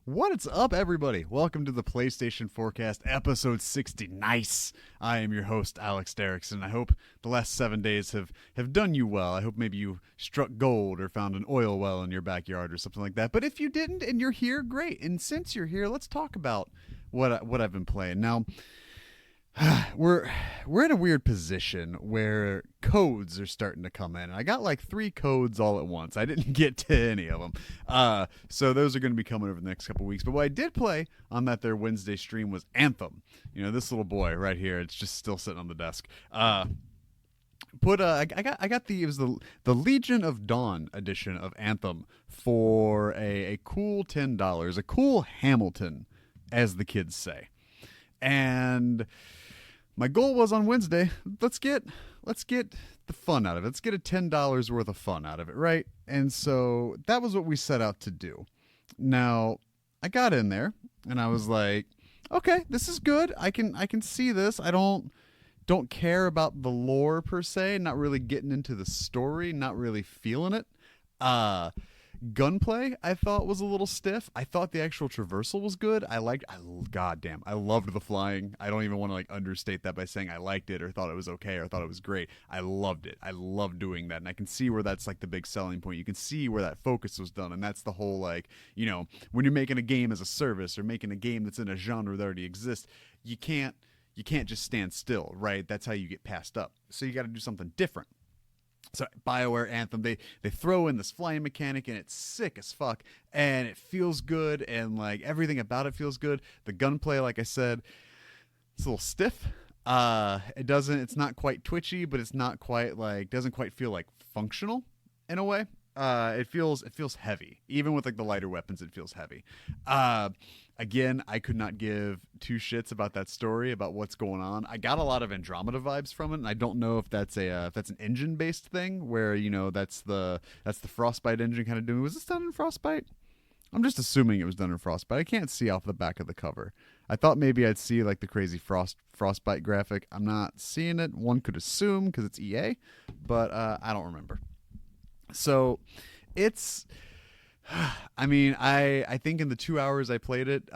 What's up, everybody? Welcome to the PlayStation Forecast, episode 60. Nice. I am your host, Alex Derrickson. I hope the last 7 days have done you well. I hope maybe you struck gold or found an oil well in your backyard or something like that. But if you didn't and you're here, great. And since you're here, let's talk about what I've been playing. Now, we're in a weird position where codes are starting to come in. I got like 3 codes all at once. I didn't get to any of them. So those are going to be coming over the next couple weeks. But what I did play on that there Wednesday stream was Anthem. You know, this little boy right here. It's just still sitting on the desk. I got the Legion of Dawn edition of Anthem for a cool $10, a cool Hamilton, as the kids say. And my goal was on Wednesday, let's get the fun out of it. Let's get a $10 worth of fun out of it, right? And so that was what we set out to do. Now, I got in there and I was like, okay, this is good. I can see this. I don't care about the lore per se, not really getting into the story, not really feeling it. Gunplay, I thought, was a little stiff. I thought the actual traversal was good. I loved the flying. I don't even want to like understate that by saying I liked it or thought it was okay or thought it was great. I loved it. I love doing that. And I can see where that's like the big selling point. You can see where that focus was done. And that's the whole, like, you know, when you're making a game as a service or making a game that's in a genre that already exists, you can't just stand still, right? That's how you get passed up. So you got to do something different. So BioWare Anthem, they throw in this flying mechanic and it's sick as fuck and it feels good and like everything about it feels good. The gunplay, like I said, it's a little stiff. It's not quite twitchy, but it's not quite like, doesn't quite feel like functional in a way. It feels heavy. Even with like the lighter weapons, it feels heavy. Again, I could not give 2 shits about that story, about what's going on. I got a lot of Andromeda vibes from it, and I don't know if that's an engine based thing where, you know, that's the Frostbite engine kind of doing. Was this done in Frostbite? I'm just assuming it was done in Frostbite. I can't see off the back of the cover. I thought maybe I'd see like the crazy Frostbite graphic. I'm not seeing it. One could assume because it's EA, but I don't remember. So it's, I mean, I think in the 2 hours I played it,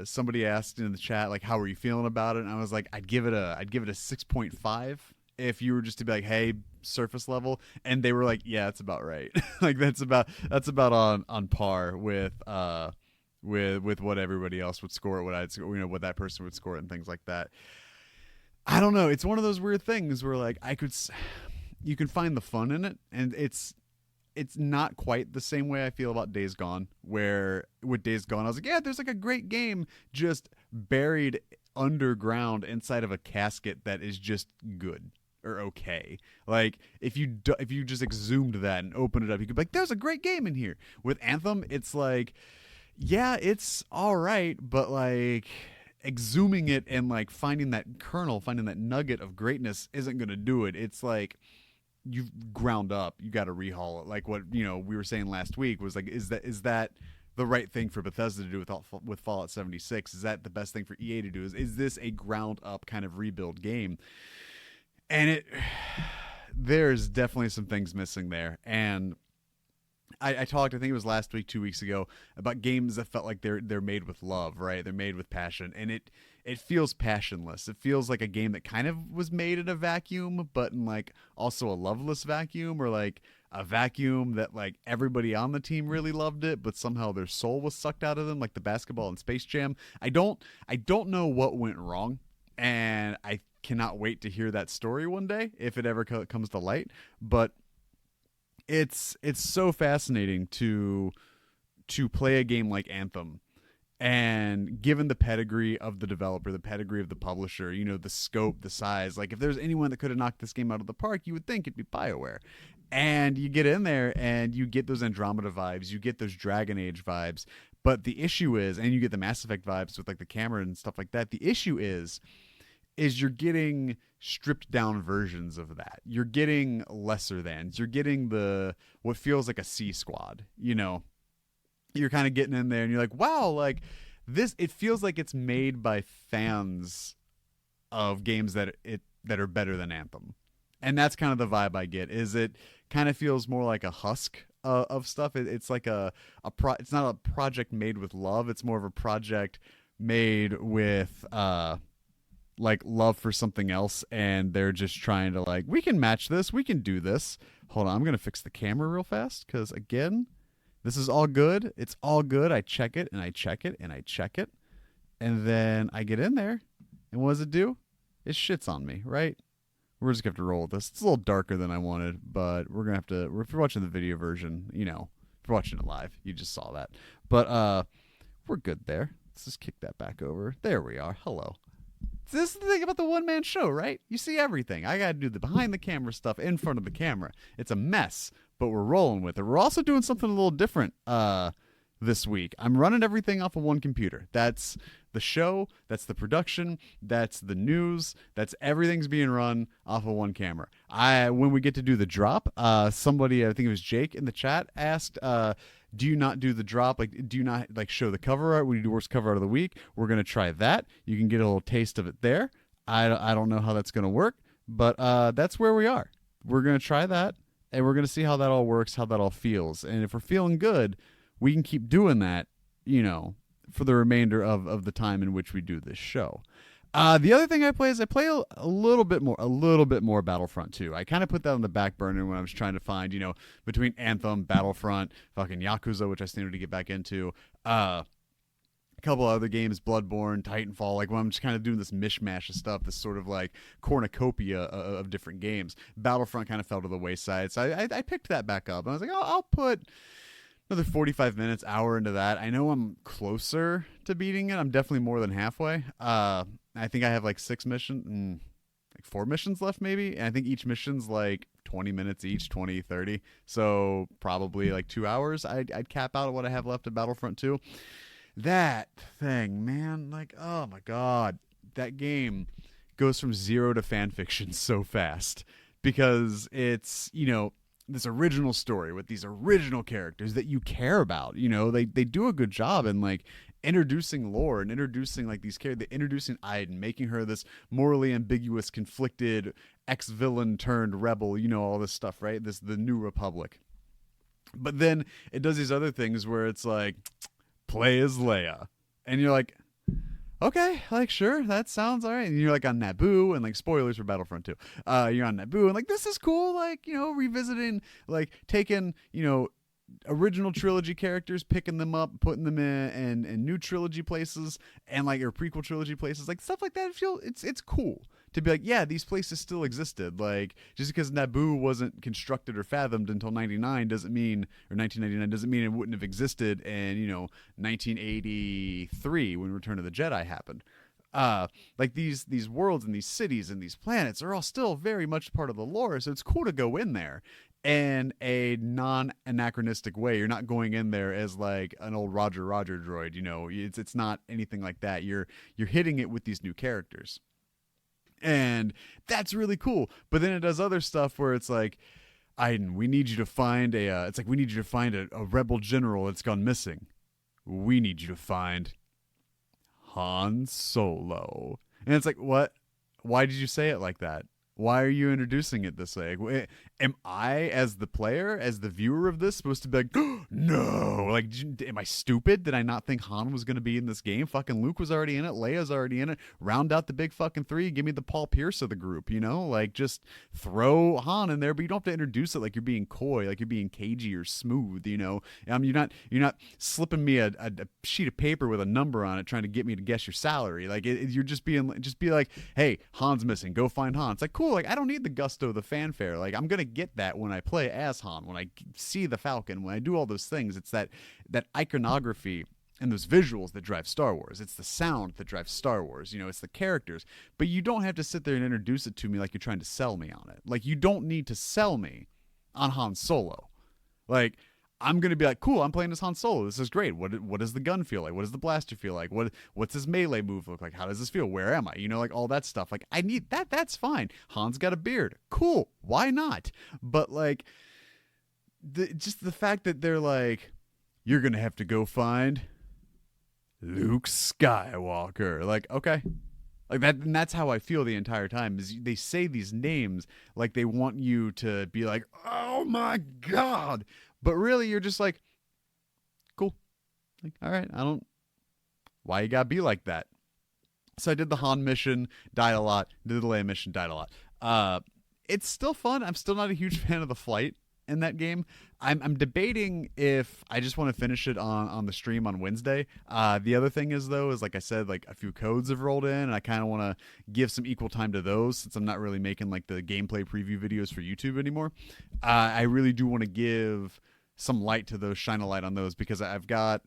somebody asked in the chat, like, how were you feeling about it? And I was like, I'd give it a 6.5 if you were just to be like, hey, surface level. And they were like, yeah, that's about right. Like that's about on par with what everybody else would score, what I'd score, you know, what that person would score and things like that. I don't know. It's one of those weird things where like you can find the fun in it, and it's not quite the same way I feel about Days Gone, where with Days Gone, I was like, yeah, there's like a great game just buried underground inside of a casket that is just good or okay. Like if you just exhumed that and opened it up, you could be like, there's a great game in here. With Anthem, it's like, yeah, it's all right, but like exhuming it and like finding that kernel, finding that nugget of greatness isn't going to do it. It's like, you've ground up, you got to rehaul it. Like what, you know, we were saying last week was like, is that the right thing for Bethesda to do with Fallout 76? Is that the best thing for EA to do? Is this a ground up kind of rebuild game? And there's definitely some things missing there. And I talked, I think it was last week, 2 weeks ago, about games that felt like they're made with love, right? They're made with passion, and it feels passionless. It feels like a game that kind of was made in a vacuum, but in like also a loveless vacuum, or like a vacuum that like everybody on the team really loved it, but somehow their soul was sucked out of them, like the basketball and Space Jam. I don't know what went wrong, and I cannot wait to hear that story one day if it ever comes to light. But it's so fascinating to play a game like Anthem And given the pedigree of the developer, the pedigree of the publisher, the scope, the size, like if there's anyone that could have knocked this game out of the park, you would think it'd be BioWare. And you get in there and you get those Andromeda vibes, you get those Dragon Age vibes. But the issue is, and you get the Mass Effect vibes with like the camera and stuff like that. The issue is you're getting stripped down versions of that. You're getting lesser thans. You're getting what feels like a C squad, You're kind of getting in there and you're like, wow, like this, it feels like it's made by fans of games that are better than Anthem. And that's kind of the vibe I get. Is it kind of feels more like a husk of stuff. It's like it's not a project made with love. It's more of a project made with like love for something else, and they're just trying to like, we can match this, we can do this. Hold on, I'm gonna fix the camera real fast because again, this is all good. It's all good. I check it and I check it and I check it, and then I get in there, and what does it do? It shits on me, right? We're just gonna have to roll with this. It's a little darker than I wanted, but we're gonna have to. If you're watching the video version, if you're watching it live, you just saw that. But we're good there. Let's just kick that back over. There we are. Hello. So this is the thing about the one-man show, right? You see everything. I got to do the behind-the-camera stuff in front of the camera. It's a mess, but we're rolling with it. We're also doing something a little different this week. I'm running everything off of one computer. That's the show, that's the production, that's the news, that's everything's being run off of one camera. When we get to do the drop, somebody, I think it was Jake in the chat, asked, do you not do the drop? Like, do you not like show the cover art when you do worst cover art of the week? We're going to try that. You can get a little taste of it there. I don't know how that's going to work, but that's where we are. We're going to try that, and we're going to see how that all works, how that all feels. And if we're feeling good, we can keep doing that, for the remainder of the time in which we do this show. The other thing I play is I play a little bit more Battlefront 2. I kind of put that on the back burner when I was trying to find, between Anthem, Battlefront, fucking Yakuza, which I still need to get back into, a couple other games, Bloodborne, Titanfall, like when I'm just kind of doing this mishmash of stuff, this sort of like cornucopia of different games. Battlefront kind of fell to the wayside, so I picked that back up. And I was like, oh, I'll put another 45 minutes, hour into that. I know I'm closer to beating it. I'm definitely more than halfway. I think I have like 4 missions left maybe. And I think each mission's like 20 minutes each, 20, 30. So probably like 2 hours. I'd cap out at what I have left of Battlefront 2. That thing, man, like, oh my God, that game goes from zero to fan fiction so fast because it's, this original story with these original characters that you care about. They do a good job in like introducing lore and introducing like these characters, introducing Aiden, making her this morally ambiguous, conflicted ex-villain turned rebel, all this stuff, right? The New Republic. But then it does these other things where it's like, play as Leia. And you're like, okay, like, sure, that sounds all right. And you're like on Naboo, and like, spoilers for Battlefront 2. You're on Naboo, and like, this is cool, like, revisiting, like, taking, original trilogy characters, picking them up, putting them in new trilogy places, and like, or prequel trilogy places, like, stuff like that. It's cool to be like, yeah, these places still existed. Like, just because Naboo wasn't constructed or fathomed until 1999 doesn't mean it wouldn't have existed in 1983 when Return of the Jedi happened. Like these worlds and these cities and these planets are all still very much part of the lore, so it's cool to go in there in a non-anachronistic way. You're not going in there as like an old Roger droid, it's not anything like that. You're hitting it with these new characters. And that's really cool. But then it does other stuff where it's like, Aiden, we need you to find a rebel general that's gone missing. We need you to find Han Solo. And it's like, what? Why did you say it like that? Why are you introducing it this way? Am I, as the player, as the viewer of this, supposed to be like, oh, no? Like, am I stupid? Did I not think Han was going to be in this game? Fucking Luke was already in it. Leia's already in it. Round out the big fucking three. Give me the Paul Pierce of the group, Like, just throw Han in there, but you don't have to introduce it like you're being coy, like you're being cagey or smooth, You're not slipping me a sheet of paper with a number on it trying to get me to guess your salary. Like, you're just be like, hey, Han's missing. Go find Han. It's like, cool. Like, I don't need the gusto, the fanfare. Like, I'm gonna get that when I play as Han, when I see the Falcon, when I do all those things. It's that iconography and those visuals that drive Star Wars. It's the sound that drives Star Wars. It's the characters. But you don't have to sit there and introduce it to me like you're trying to sell me on it. Like, you don't need to sell me on Han Solo. Like, I'm going to be like, cool, I'm playing as Han Solo. This is great. What does the gun feel like? What does the blaster feel like? What's his melee move look like? How does this feel? Where am I? Like, all that stuff. Like, I need that. That's fine. Han's got a beard. Cool. Why not? But, like, just the fact that they're like, you're going to have to go find Luke Skywalker. Like, okay. Like that, and that's how I feel the entire time. Is they say these names like they want you to be like, oh my God. But really, you're just like, cool. Like, all right, why you gotta be like that? So I did the Han mission, died a lot. Did the Leia mission, died a lot. It's still fun. I'm still not a huge fan of the flight in that game. I'm debating if I just want to finish it on the stream on Wednesday. The other thing is, though, is like I said, like a few codes have rolled in, and I kind of want to give some equal time to those since I'm not really making like the gameplay preview videos for YouTube anymore. I really do want to give some light to those, shine a light on those, because I've got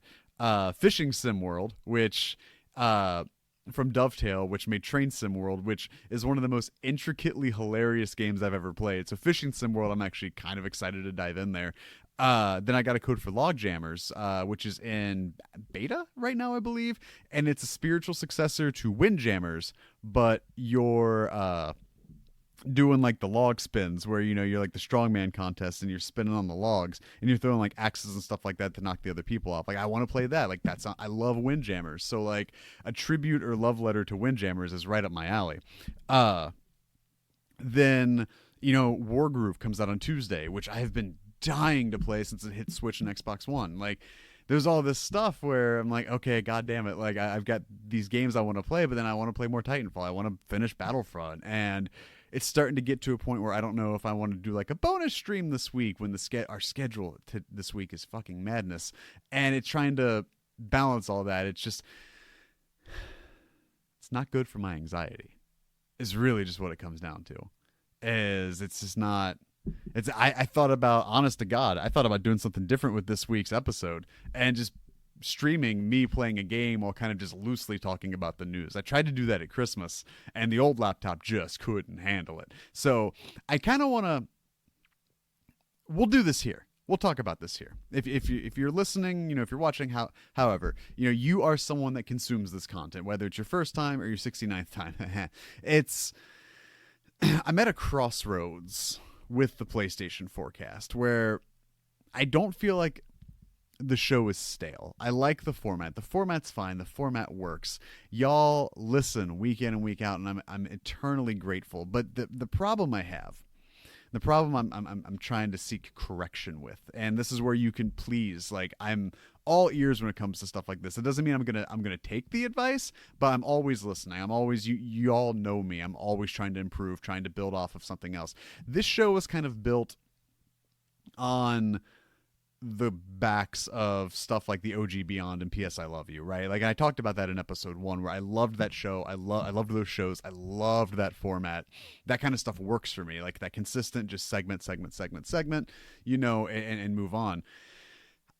Fishing Sim World, which from Dovetail, which made Train Sim World, which is one of the most intricately hilarious games I've ever played. So Fishing Sim World, I'm actually kind of excited to dive in there. Then I got a code for Logjammers, which is in beta right now, I believe, and it's a spiritual successor to Windjammers, but you're doing like the log spins where you're like the strongman contest and you're spinning on the logs and you're throwing like axes and stuff like that to knock the other people off. Like, I want to play that. Like, I love Windjammers, so like a tribute or love letter to Windjammers is right up my alley. Then Wargroove comes out on Tuesday, which I have been dying to play since it hit Switch and Xbox One. Like, there's all this stuff where I'm like, okay, god damn it, like I've got these games I want to play, but then I want to play more Titanfall. I want to finish Battlefront, and it's starting to get to a point where I don't know if I want to do like a bonus stream this week when our schedule this week is fucking madness, and it's trying to balance all that. It's just, it's not good for my anxiety. Is really just what it comes down to. It's just not. I thought about, honest to God, I thought about doing something different with this week's episode and just streaming me playing a game while kind of just loosely talking about the news. I tried to do that at Christmas, and the old laptop just couldn't handle it. So I kind of want to. We'll do this here. We'll talk about this here. If you're listening, if you're watching, however, you are someone that consumes this content, whether it's your first time or your 69th time. I'm at a crossroads with the PlayStation forecast where I don't feel like the show is stale. I like the format. The format's fine. The format works. Y'all listen week in and week out, and I'm eternally grateful. But the problem I have, the problem I'm trying to seek correction with, and this is where you can please, like, I'm all ears when it comes to stuff like this. It doesn't mean I'm gonna take the advice, but I'm always listening. I'm always, you all know me. I'm always trying to improve, trying to build off of something else. This show is kind of built on the backs of stuff like the OG Beyond and PS I Love You, right? Like, I talked about that in episode 1 where I loved that show. I loved those shows. I loved that format. That kind of stuff works for me, like that consistent just segment, and move on.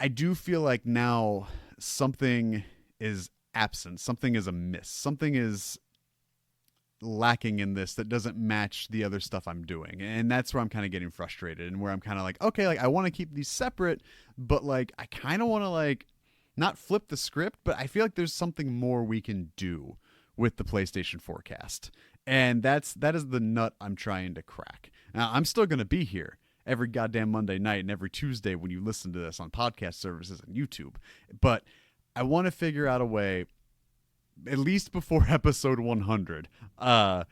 I do feel like now something is absent. Something is amiss. Something is lacking in this that doesn't match the other stuff I'm doing, and that's where I'm kind of getting frustrated, and where I'm kind of like, okay, like I want to keep these separate, but like I kind of want to like not flip the script, but I feel like there's something more we can do with the PlayStation forecast, and that is the nut I'm trying to crack. Now, I'm still going to be here every goddamn Monday night and every Tuesday when you listen to this on podcast services and YouTube, but I want to figure out a way, at least before episode 100, a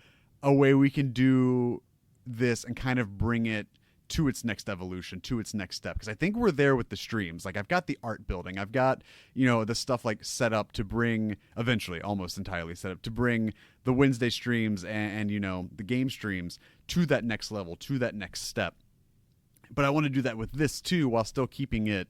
way we can do this and kind of bring it to its next evolution, to its next step. Because I think we're there with the streams. Like, I've got the art building. I've got, the stuff like set up to bring, eventually, almost entirely set up to bring the Wednesday streams and the game streams to that next level, to that next step. But I want to do that with this too, while still keeping it,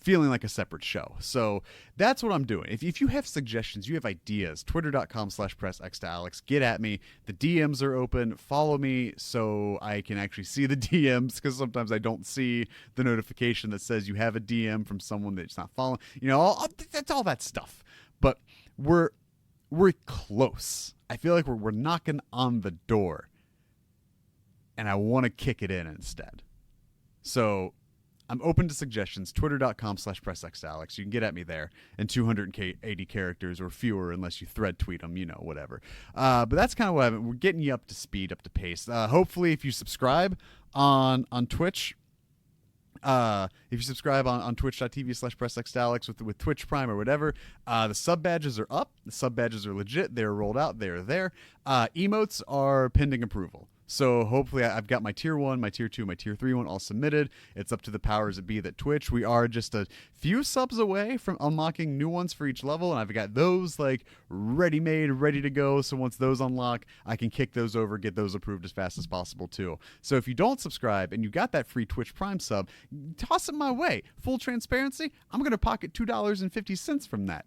feeling like a separate show. So that's what I'm doing. If you have suggestions, you have ideas, twitter.com/pressxtoalex, get at me. The DMs are open. Follow me so I can actually see the DMs, because sometimes I don't see the notification that says you have a DM from someone that's not following. That's all that stuff. But we're close. I feel like we're knocking on the door, and I want to kick it in instead. So I'm open to suggestions. Twitter.com/pressxtoalex. You can get at me there in 280 characters or fewer, unless you thread tweet them, whatever. But that's kind of what we're getting you up to speed, up to pace. Hopefully, if you subscribe on Twitch, if you subscribe on twitch.tv/pressxtoalex with Twitch Prime or whatever, the sub badges are up. The sub badges are legit. They're rolled out. They're there. Emotes are pending approval. So hopefully I've got my tier 1, my tier 2, my tier 3 one all submitted. It's up to the powers that be that Twitch. We are just a few subs away from unlocking new ones for each level, and I've got those like ready-made, ready to go. So once those unlock, I can kick those over, get those approved as fast as possible too. So if you don't subscribe and you got that free Twitch Prime sub, toss it my way. Full transparency, I'm going to pocket $2.50 from that.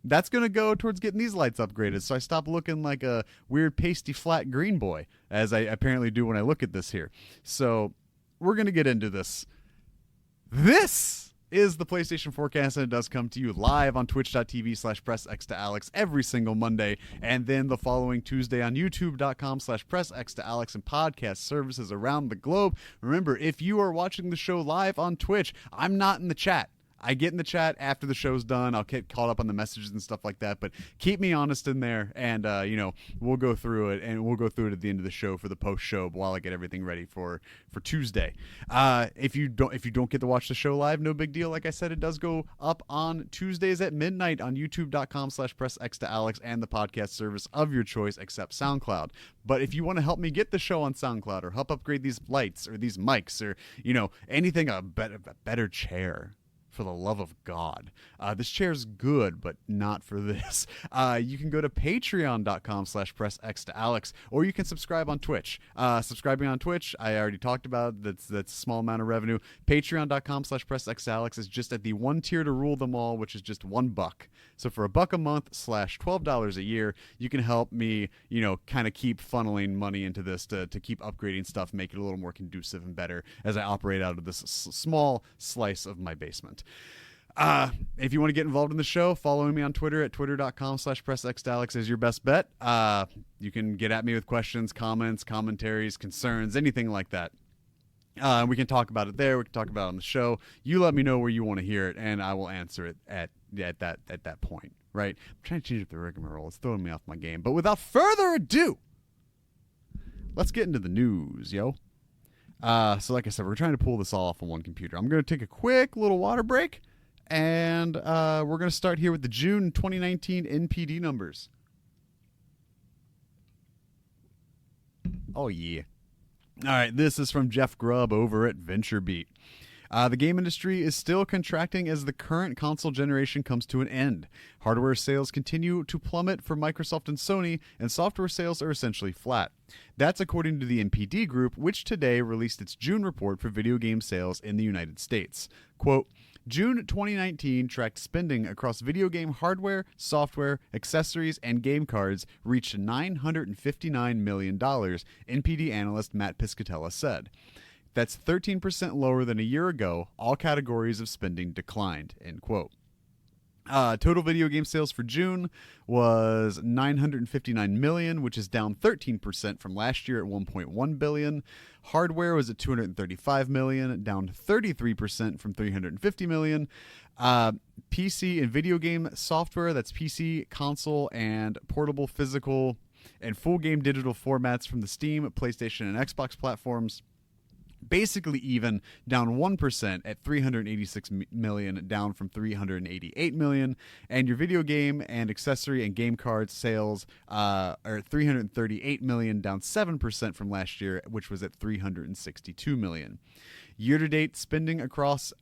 That's going to go towards getting these lights upgraded, so I stop looking like a weird pasty flat green boy, as I apparently do when I look at this here. So we're going to get into this. This is the PlayStation Forecast, and it does come to you live on twitch.tv/pressxtoalex every single Monday, and then the following Tuesday on youtube.com/pressxtoalex and podcast services around the globe. Remember, if you are watching the show live on Twitch, I'm not in the chat. I get in the chat after the show's done. I'll get caught up on the messages and stuff like that. But keep me honest in there, and we'll go through it, and we'll go through it at the end of the show for the post show while I get everything ready for Tuesday. If you don't get to watch the show live, no big deal. Like I said, it does go up on Tuesdays at midnight on youtube.com/pressxtoalex and the podcast service of your choice, except SoundCloud. But if you want to help me get the show on SoundCloud, or help upgrade these lights or these mics, or anything, a better chair. For the love of God. This chair's good, but not for this. You can go to patreon.com/pressxtoalex, or you can subscribe on Twitch. Subscribing on Twitch, I already talked about. That's a small amount of revenue. Patreon.com/pressxtoalex is just at the one tier to rule them all, which is just $1. So for $1 a month /$12 a year, you can help me, kind of keep funneling money into this to keep upgrading stuff, make it a little more conducive and better as I operate out of this small slice of my basement. If you want to get involved in the show, following me on Twitter at twitter.com/pressxtoalex is your best bet. You can get at me with questions, comments, commentaries, concerns, anything like that. We can talk about it there. We can talk about it on the show. You let me know where you want to hear it, and I will answer it at that point, right? I'm trying to change up the rigmarole. It's throwing me off my game. But without further ado, let's get into the news, yo. So like I said, we're trying to pull this all off on one computer. I'm going to take a quick little water break, and we're going to start here with the June 2019 NPD numbers. Oh, yeah. All right, this is from Jeff Grubb over at VentureBeat. The game industry is still contracting as the current console generation comes to an end. Hardware sales continue to plummet for Microsoft and Sony, and software sales are essentially flat. That's according to the NPD Group, which today released its June report for video game sales in the United States. Quote, June 2019 tracked spending across video game hardware, software, accessories, and game cards reached $959 million, NPD analyst Matt Piscatella said. That's 13% lower than a year ago. All categories of spending declined, end quote. Total video game sales for June was $959 million, which is down 13% from last year at $1.1 billion. Hardware was at $235 million, down 33% from $350 million. PC and video game software, that's PC, console, and portable physical and full game digital formats from the Steam, PlayStation, and Xbox platforms, basically even, down 1% at $386 million, down from $388 million. And your video game and accessory and game card sales are $338 million, down 7% from last year, which was at $362 million. Year-to-date spending across,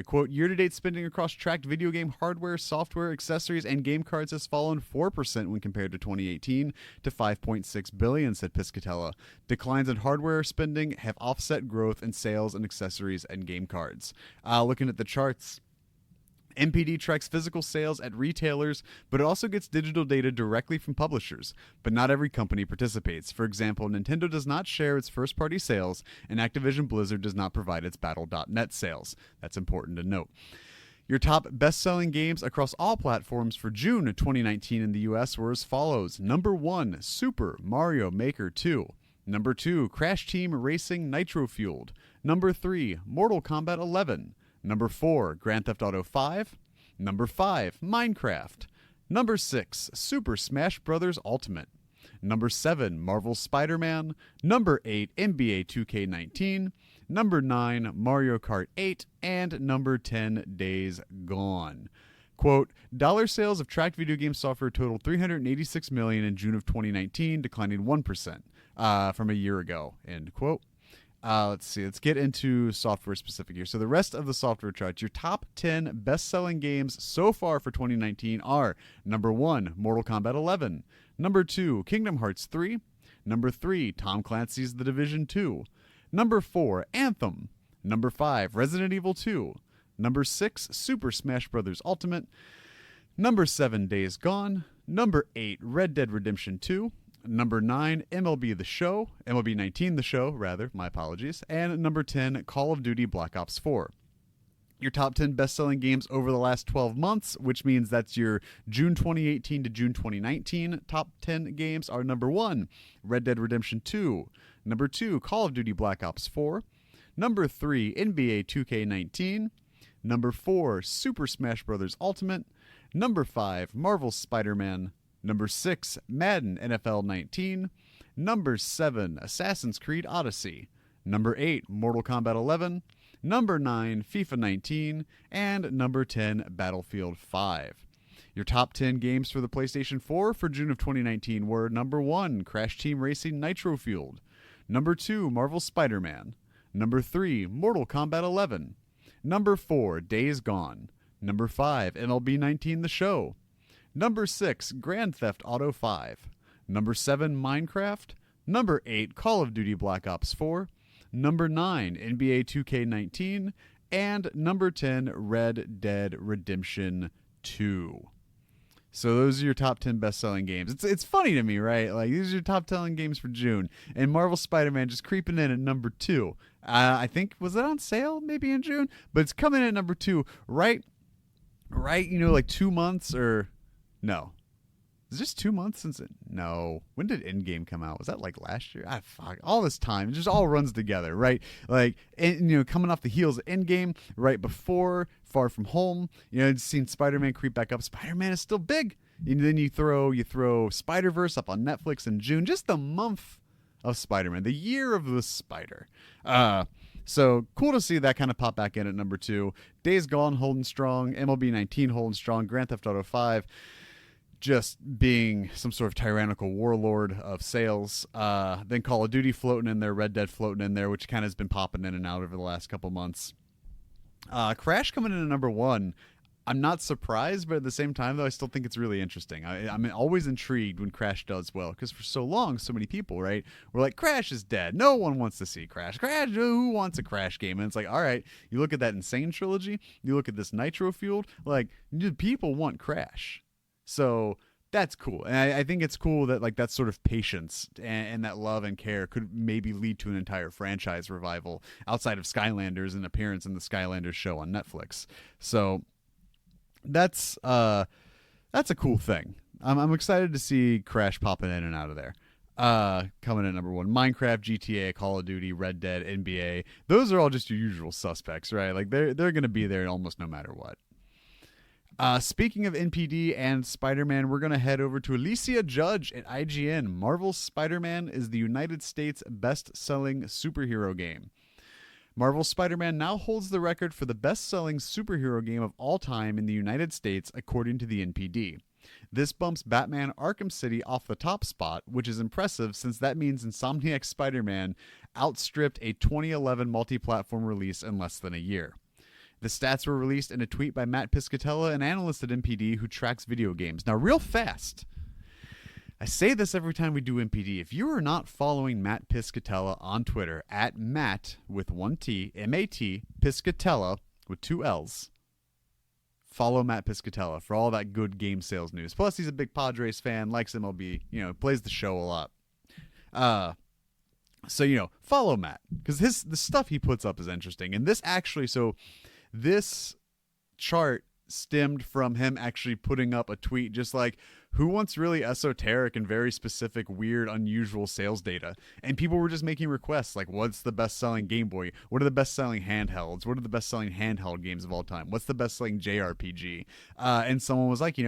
quote, year-to-date spending across tracked video game hardware, software, accessories, and game cards has fallen 4% when compared to 2018 to $5.6 billion, said Piscatella. Declines in hardware spending have offset growth in sales and accessories and game cards. Looking at the charts, NPD tracks physical sales at retailers, but it also gets digital data directly from publishers. But not every company participates. For example, Nintendo does not share its first-party sales, and Activision Blizzard does not provide its Battle.net sales. That's important to note. Your top best-selling games across all platforms for June of 2019 in the US were as follows. Number 1, Super Mario Maker 2. Number 2, Crash Team Racing Nitro Fueled. Number 3, Mortal Kombat 11. Number 4, Grand Theft Auto 5. Number 5, Minecraft. Number 6, Super Smash Bros. Ultimate. Number 7, Marvel's Spider-Man. Number 8, NBA 2K19. Number 9, Mario Kart 8. And number 10, Days Gone. Quote, dollar sales of tracked video game software totaled $386 million in June of 2019, declining 1% from a year ago, end quote. Let's see. Let's get into software specific here. So the rest of the software charts, your top 10 best-selling games so far for 2019 are number 1, Mortal Kombat 11. Number 2, Kingdom Hearts 3. Number 3, Tom Clancy's The Division 2. Number 4, Anthem. Number 5, Resident Evil 2. Number 6, Super Smash Bros. Ultimate. Number 7, Days Gone. Number 8, Red Dead Redemption 2. Number 9, MLB 19 The Show, rather, my apologies. And number 10, Call of Duty Black Ops 4. Your top 10 best-selling games over the last 12 months, which means that's your June 2018 to June 2019 top 10 games, are number 1, Red Dead Redemption 2. Number 2, Call of Duty Black Ops 4. Number 3, NBA 2K19. Number 4, Super Smash Bros. Ultimate. Number 5, Marvel's Spider-Man. Number 6, Madden NFL 19. Number 7, Assassin's Creed Odyssey. Number 8, Mortal Kombat 11. Number 9, FIFA 19. And number 10, Battlefield 5. Your top 10 games for the PlayStation 4 for June of 2019 were number 1, Crash Team Racing Nitro Fueled. Number 2, Marvel's Spider-Man. Number 3, Mortal Kombat 11. Number 4, Days Gone. Number 5, MLB 19 The Show. Number 6, Grand Theft Auto 5. Number 7, Minecraft. Number 8, Call of Duty Black Ops 4. Number 9, NBA 2K19. And number 10, Red Dead Redemption 2. So those are your top 10 best-selling games. It's funny to me, right? Like, these are your top 10 games for June. And Marvel Spider-Man just creeping in at number 2. I think, was it on sale maybe in June? But it's coming in at number 2 right, like 2 months or... No. Is this 2 months since it? No. When did Endgame come out? Was that like last year? Fuck. All this time. It just all runs together, right? Like, and, coming off the heels of Endgame, right before Far From Home, it's seen Spider-Man creep back up. Spider-Man is still big. And then you throw Spider-Verse up on Netflix in June. Just the month of Spider-Man. The year of the Spider. So cool to see that kind of pop back in at number 2. Days Gone holding strong. MLB 19 holding strong. Grand Theft Auto 5 just being some sort of tyrannical warlord of sales. Then Call of Duty floating in there. Red Dead floating in there, which kind of has been popping in and out over the last couple months. Crash coming in at number 1. I'm not surprised, but at the same time, though, I still think it's really interesting. I'm always intrigued when Crash does well, because for so long, so many people, right, were like, Crash is dead. No one wants to see Crash. Who wants a Crash game? And it's like, all right, you look at that Insane trilogy, you look at this Nitro Fueled, like, people want Crash. So that's cool. And I think it's cool that, like, that sort of patience and that love and care could maybe lead to an entire franchise revival outside of Skylanders' and appearance in the Skylanders show on Netflix. So... That's a cool thing. I'm excited to see Crash popping in and out of there. Coming in at number 1, Minecraft, GTA, Call of Duty, Red Dead, NBA. Those are all just your usual suspects, right? Like they're going to be there almost no matter what. Speaking of NPD and Spider-Man, we're going to head over to Alicia Judge at IGN. Marvel's Spider-Man is the United States best-selling superhero game. Marvel's Spider-Man now holds the record for the best-selling superhero game of all time in the United States, according to the NPD. This bumps Batman Arkham City off the top spot, which is impressive since that means Insomniac's Spider-Man outstripped a 2011 multi-platform release in less than a year. The stats were released in a tweet by Matt Piscatella, an analyst at NPD who tracks video games. Now, real fast, I say this every time we do NPD. If you are not following Matt Piscatella on Twitter, at Matt with 1 T, M-A-T, Piscatella with 2 L's, follow Matt Piscatella for all that good game sales news. Plus, he's a big Padres fan, likes MLB, plays the show a lot. So follow Matt, because the stuff he puts up is interesting. And this chart stemmed from him actually putting up a tweet just like, who wants really esoteric and very specific, weird, unusual sales data? And people were just making requests like, what's the best-selling Game Boy? What are the best-selling handhelds? What are the best-selling handheld games of all time? What's the best-selling JRPG? And someone was like,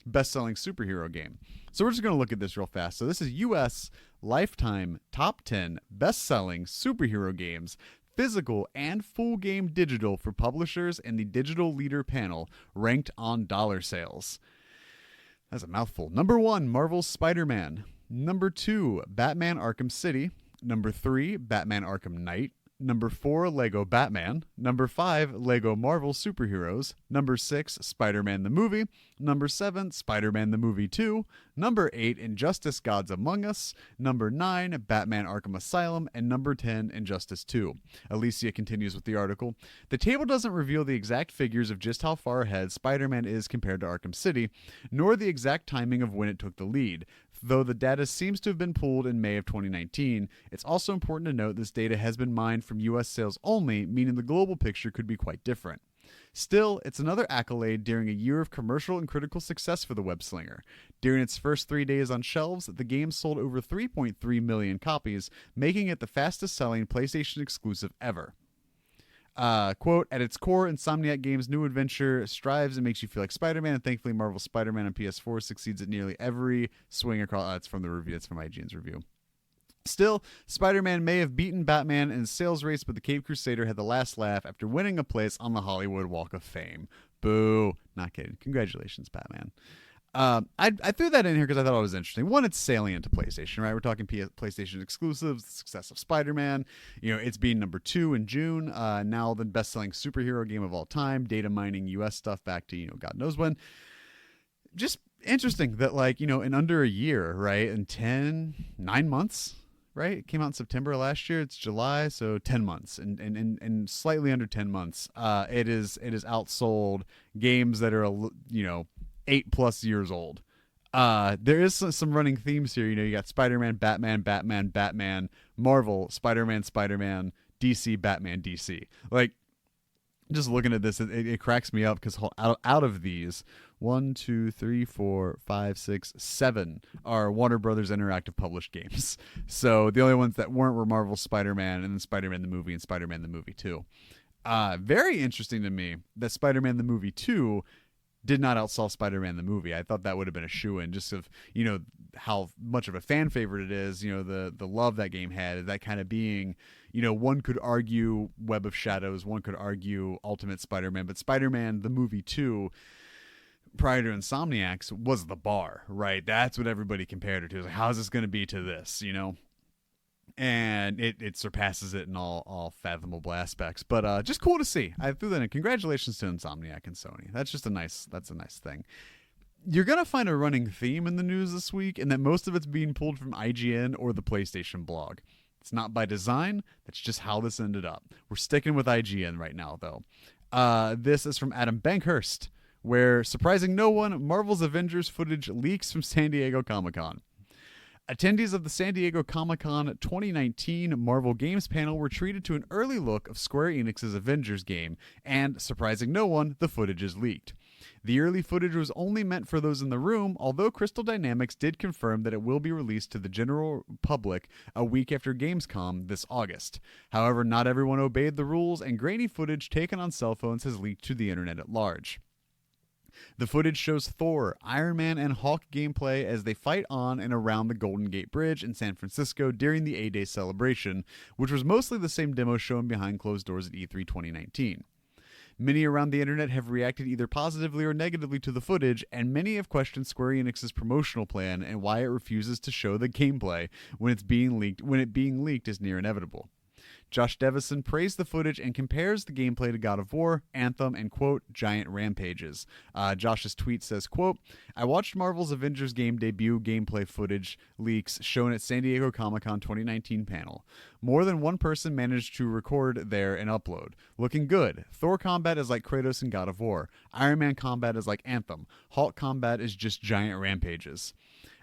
best-selling superhero game. So we're just going to look at this real fast. So this is U.S. Lifetime Top 10 Best-Selling Superhero Games, physical and full game digital for publishers in the Digital Leader panel, ranked on dollar sales. That's a mouthful. Number 1, Marvel's Spider-Man. Number 2, Batman Arkham City. Number 3, Batman Arkham Knight. Number 4, Lego Batman. Number 5, Lego Marvel Superheroes. Number 6, Spider-Man the Movie. Number 7, Spider-Man the Movie 2. Number 8, Injustice Gods Among Us. Number 9, Batman Arkham Asylum. And number 10, Injustice 2. Alicia continues with the article. The table doesn't reveal the exact figures of just how far ahead Spider-Man is compared to Arkham City, nor the exact timing of when it took the lead. Though the data seems to have been pulled in May of 2019, it's also important to note this data has been mined from U.S. sales only, meaning the global picture could be quite different. Still, it's another accolade during a year of commercial and critical success for the web-slinger. During its first 3 days on shelves, the game sold over 3.3 million copies, making it the fastest-selling PlayStation exclusive ever. Quote, at its core, Insomniac Games' new adventure strives and makes you feel like Spider-Man, and thankfully Marvel's Spider-Man on PS4 succeeds at nearly every swing across. It's from the review. It's from IGN's review. Still, Spider-Man may have beaten Batman in sales race, but the Caped Crusader had the last laugh after winning a place on the Hollywood Walk of Fame. Boo. Not kidding. Congratulations, Batman. I threw that in here because I thought it was interesting. One, it's salient to PlayStation, right? We're talking PlayStation exclusives, the success of Spider-Man. It's being number 2 in June. Now the best-selling superhero game of all time. Data mining U.S. stuff back to, God knows when. Just interesting that, in under a year, right? In 9 months, right? It came out in September of last year. It's July, so 10 months. And slightly under 10 months, it is outsold games that are, 8+ years old. There is some running themes here. You got Spider-Man, Batman, Batman, Batman, Marvel, Spider-Man, Spider-Man, DC, Batman, DC. Just looking at this, it cracks me up because out of these, 1, 2, 3, 4, 5, 6, 7 are Warner Brothers Interactive published games. So the only ones that weren't were Marvel, Spider-Man, and then Spider-Man the Movie and Spider-Man the Movie 2. Very interesting to me that Spider-Man the Movie 2 did not outsell Spider-Man the Movie. I thought that would have been a shoo-in, just of how much of a fan favorite it is, the love that game had, that kind of being, one could argue Web of Shadows, one could argue Ultimate Spider-Man, but Spider-Man the Movie 2, prior to Insomniacs, was the bar, right? That's what everybody compared it to. It was like, how's this going to be to this, And it surpasses it in all fathomable aspects. But just cool to see. I threw that in. Congratulations to Insomniac and Sony. That's a nice thing. You're going to find a running theme in the news this week, and that most of it's being pulled from IGN or the PlayStation blog. It's not by design. That's just how this ended up. We're sticking with IGN right now, though. This is from Adam Bankhurst, where, surprising no one, Marvel's Avengers footage leaks from San Diego Comic-Con. Attendees of the San Diego Comic-Con 2019 Marvel Games panel were treated to an early look of Square Enix's Avengers game, and, surprising no one, the footage is leaked. The early footage was only meant for those in the room, although Crystal Dynamics did confirm that it will be released to the general public a week after Gamescom this August. However, not everyone obeyed the rules, and grainy footage taken on cell phones has leaked to the internet at large. The footage shows Thor, Iron Man, and Hulk gameplay as they fight on and around the Golden Gate Bridge in San Francisco during the A-Day celebration, which was mostly the same demo shown behind closed doors at E3 2019. Many around the internet have reacted either positively or negatively to the footage, and many have questioned Square Enix's promotional plan and why it refuses to show the gameplay when it being leaked is near inevitable. Josh Devison praised the footage and compares the gameplay to God of War, Anthem, and, quote, giant rampages. Josh's tweet says, quote, I watched Marvel's Avengers game debut gameplay footage leaks shown at San Diego Comic-Con 2019 panel. More than one person managed to record there and upload. Looking good. Thor combat is like Kratos in God of War. Iron Man combat is like Anthem. Hulk combat is just giant rampages.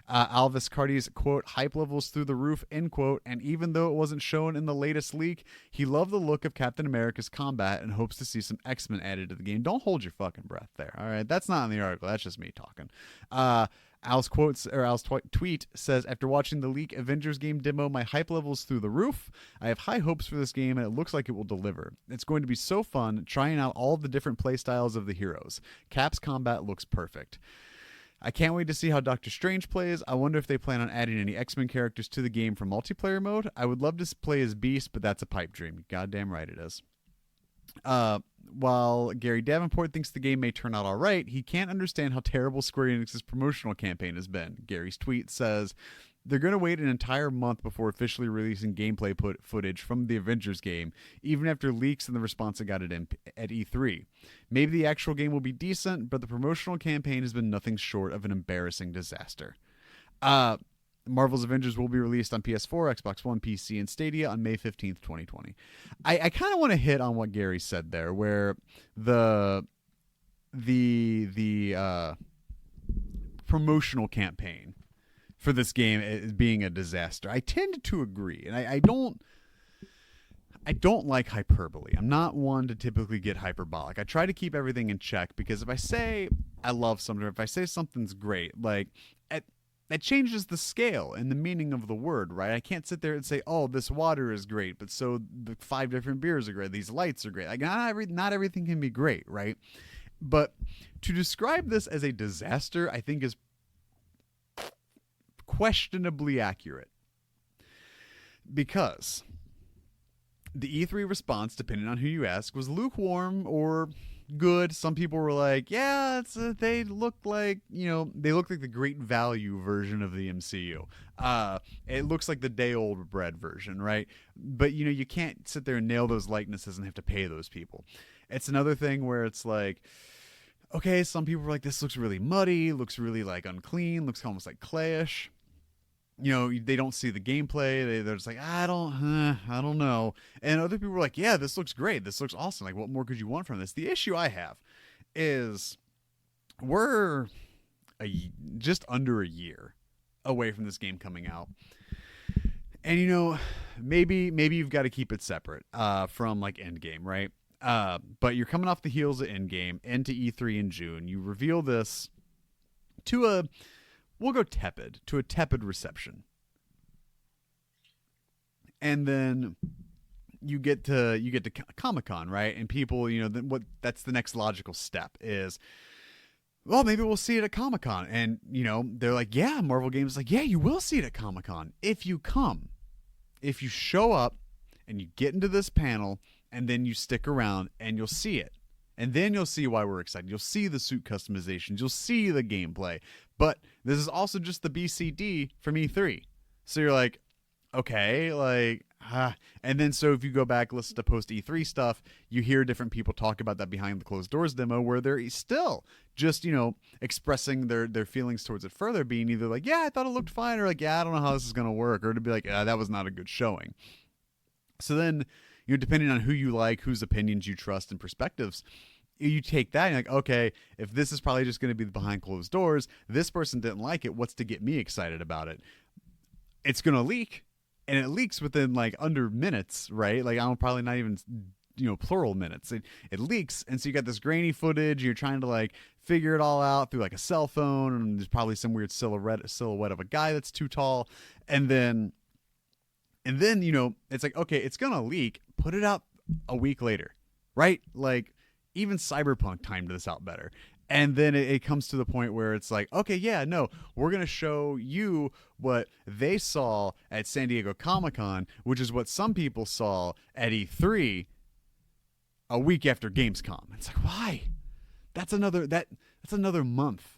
Alvis Cardi's, quote, hype levels through the roof, end quote, and even though it wasn't shown in the latest leak, he loved the look of Captain America's combat and hopes to see some X-Men added to the game. Don't hold your fucking breath there, all right? That's not in the article. That's just me talking. Al's tweet says, after watching the leak Avengers game demo, my hype levels through the roof. I have high hopes for this game, and it looks like it will deliver. It's going to be so fun trying out all the different playstyles of the heroes. Cap's combat looks perfect. I can't wait to see how Doctor Strange plays. I wonder if they plan on adding any X-Men characters to the game for multiplayer mode. I would love to play as Beast, but that's a pipe dream. Goddamn right it is. While Gary Davenport thinks the game may turn out all right, he can't understand how terrible Square Enix's promotional campaign has been. Gary's tweet says, they're going to wait an entire month before officially releasing gameplay footage from the Avengers game, even after leaks and the response it got at E3. Maybe the actual game will be decent, but the promotional campaign has been nothing short of an embarrassing disaster. Marvel's Avengers will be released on PS4, Xbox One, PC, and Stadia on May 15th, 2020. I kind of want to hit on what Gary said there, where the promotional campaign for this game is being a disaster. I tend to agree, and I don't like hyperbole. I'm not one to typically get hyperbolic. I try to keep everything in check, because if I say I love something, or if I say something's great, like that changes the scale and the meaning of the word, right? I can't sit there and say, oh, this water is great, but so the 5 different beers are great. These lights are great. Like not everything can be great, right? But to describe this as a disaster, I think is questionably accurate, because the E3 response, depending on who you ask, was lukewarm or good. Some people were like, yeah, they look like the great value version of the MCU. It looks like the day old bread version, right? But you can't sit there and nail those likenesses and have to pay those people. It's another thing where it's like, okay, some people were like, this looks really muddy, looks really like unclean, looks almost like clayish. They don't see the gameplay. They're just like, I don't know. And other people were like, yeah, this looks great. This looks awesome. Like, what more could you want from this? The issue I have is we're just under a year away from this game coming out. And, maybe you've got to keep it separate from, like, Endgame, right? But you're coming off the heels of Endgame into E3 in June. You reveal this to we'll go tepid reception. And then you get to Comic-Con, right? And people, that's the next logical step is, well, maybe we'll see it at Comic-Con. And, they're like, yeah, Marvel Games like, yeah, you will see it at Comic-Con if you come. If you show up and you get into this panel and then you stick around and you'll see it. And then you'll see why we're excited. You'll see the suit customizations. You'll see the gameplay. But this is also just the BCD from E3. So you're like, okay, and then so if you go back, listen to post E3 stuff, you hear different people talk about that behind the closed doors demo where they're still just, expressing their feelings towards it further, being either like, yeah, I thought it looked fine, or like, yeah, I don't know how this is going to work, or to be like, that was not a good showing. So then, depending on who you like, whose opinions you trust and perspectives, you take that and you're like, okay, if this is probably just going to be behind closed doors, this person didn't like it, what's to get me excited about it? It's going to leak, and it leaks within like under minutes, right? Like, I don't, probably not even, plural minutes. It leaks, and so you got this grainy footage, you're trying to like figure it all out through like a cell phone, and there's probably some weird silhouette of a guy that's too tall, and then it's like, okay, it's going to leak, put it out a week later, right? Like, even Cyberpunk timed this out better. And then it comes to the point where it's like, okay, yeah, no, we're going to show you what they saw at San Diego Comic-Con, which is what some people saw at E3 a week after Gamescom. It's like, why? That's another month.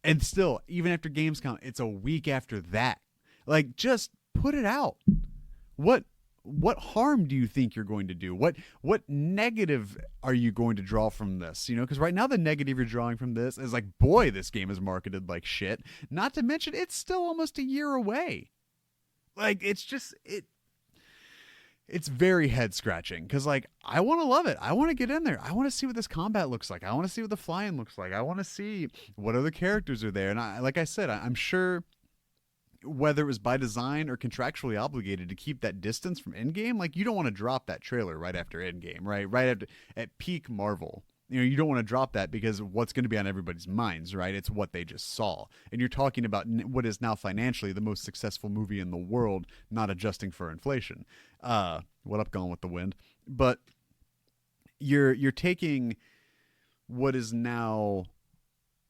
And still, even after Gamescom, it's a week after that. Like, just put it out. What what harm do you think you're going to do? What negative are you going to draw from this? Because right now the negative you're drawing from this is like, boy, this game is marketed like shit. Not to mention it's still almost a year away. Like, it's very head scratching because, like, I want to love it. I want to get in there. I want to see what this combat looks like. I want to see what the flying looks like. I want to see what other characters are there. And like I said, I'm sure whether it was by design or contractually obligated to keep that distance from Endgame, like, you don't want to drop that trailer right after Endgame, right? Right after, at peak Marvel. You don't want to drop that because what's going to be on everybody's minds, right? It's what they just saw. And you're talking about what is now financially the most successful movie in the world, not adjusting for inflation. What up, Gone with the Wind? But you're taking what is now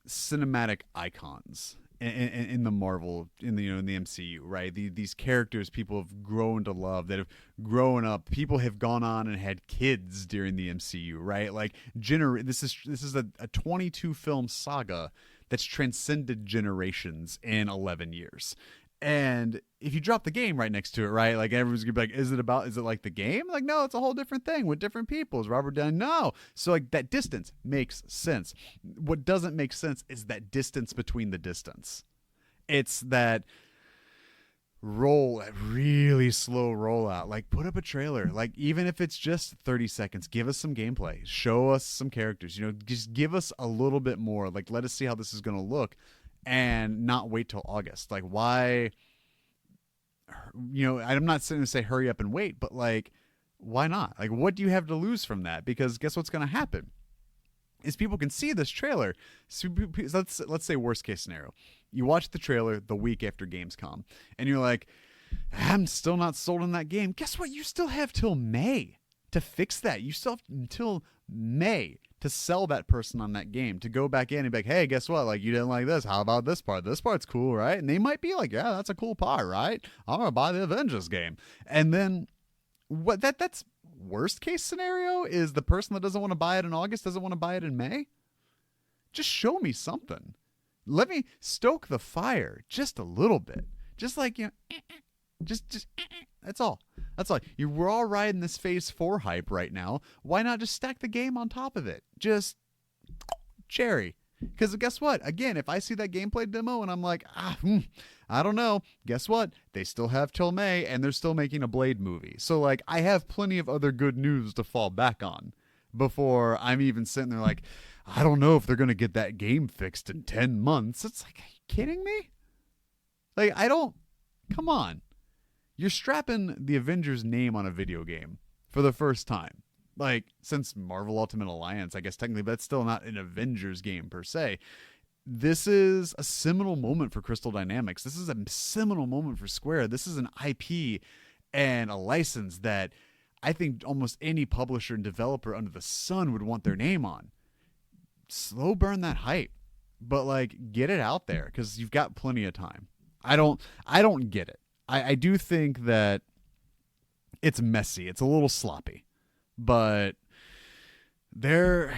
cinematic icons in the Marvel, in the MCU, right? These characters people have grown to love, that have grown up. People have gone on and had kids during the MCU, right? Like, this is a 22 film saga that's transcended generations in 11 years. And if you drop the game right next to it, right, like, everyone's gonna be like, is it like the game? Like, no, it's a whole different thing with different people. Is Robert Downey? No. So, like, that distance makes sense. What doesn't make sense is that distance between the distance. It's that really slow rollout. Like, put up a trailer. Like, even if it's just 30 seconds, give us some gameplay. Show us some characters. Just give us a little bit more. Like, let us see how this is gonna look. And not wait till August. Like, why? I'm not saying to say hurry up and wait, but, like, why not? Like, what do you have to lose from that? Because guess what's going to happen is people can see this trailer. So let's say worst case scenario, you watch the trailer the week after Gamescom, and you're like, I'm still not sold on that game. Guess what? You still have till May to fix that. You still have until May to sell that person on that game, to go back in and be like, hey, guess what? Like, you didn't like this. How about this part? This part's cool, right? And they might be like, yeah, that's a cool part, right? I'm going to buy the Avengers game. And then that's worst case scenario is the person that doesn't want to buy it in August doesn't want to buy it in May. Just show me something. Let me stoke the fire just a little bit. Just like, just that's all. That's all. We're all riding this Phase 4 hype right now. Why not just stack the game on top of it? Just cherry. Because guess what? Again, if I see that gameplay demo and I'm like, I don't know. Guess what? They still have till May, and they're still making a Blade movie. So, like, I have plenty of other good news to fall back on before I'm even sitting there like, I don't know if they're going to get that game fixed in 10 months. It's like, are you kidding me? Like, come on. You're strapping the Avengers name on a video game for the first time. Like, since Marvel Ultimate Alliance, I guess technically, but that's still not an Avengers game per se. This is a seminal moment for Crystal Dynamics. This is a seminal moment for Square. This is an IP and a license that I think almost any publisher and developer under the sun would want their name on. Slow burn that hype, but, like, get it out there because you've got plenty of time. I don't get it. I do think that it's messy. It's a little sloppy, but they're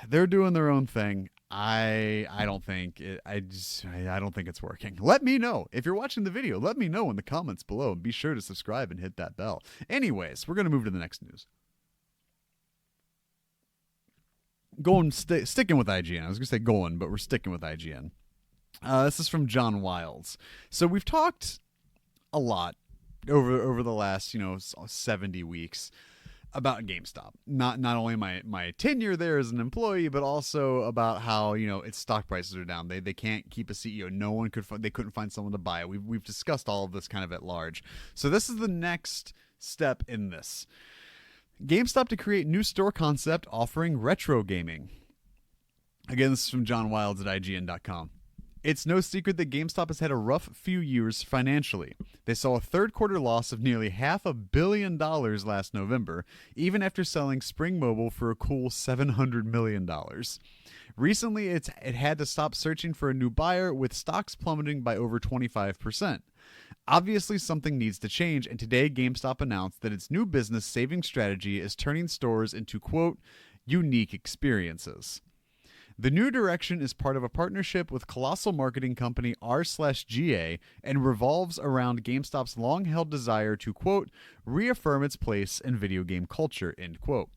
doing their own thing. I don't think it's working. Let me know if you're watching the video. Let me know in the comments below, and be sure to subscribe and hit that bell. Anyways, we're gonna move to the next news. Sticking with IGN. I was gonna say going, but we're sticking with IGN. This is from John Wiles. So we've talked a lot over the last 70 weeks about GameStop. Not only my tenure there as an employee, but also about how its stock prices are down. They can't keep a CEO. They couldn't find someone to buy it. We've discussed all of this kind of at large. So this is the next step in this. GameStop to create new store concept offering retro gaming. Again, this is from John Wiles at IGN.com. It's no secret that GameStop has had a rough few years financially. They saw a third quarter loss of nearly $500 million last November, even after selling Spring Mobile for a cool $700 million. Recently, it had to stop searching for a new buyer, with stocks plummeting by over 25%. Obviously, something needs to change, and today GameStop announced that its new business-saving strategy is turning stores into, quote, unique experiences. The new direction is part of a partnership with colossal marketing company r/GA and revolves around GameStop's long-held desire to, quote, reaffirm its place in video game culture, end quote.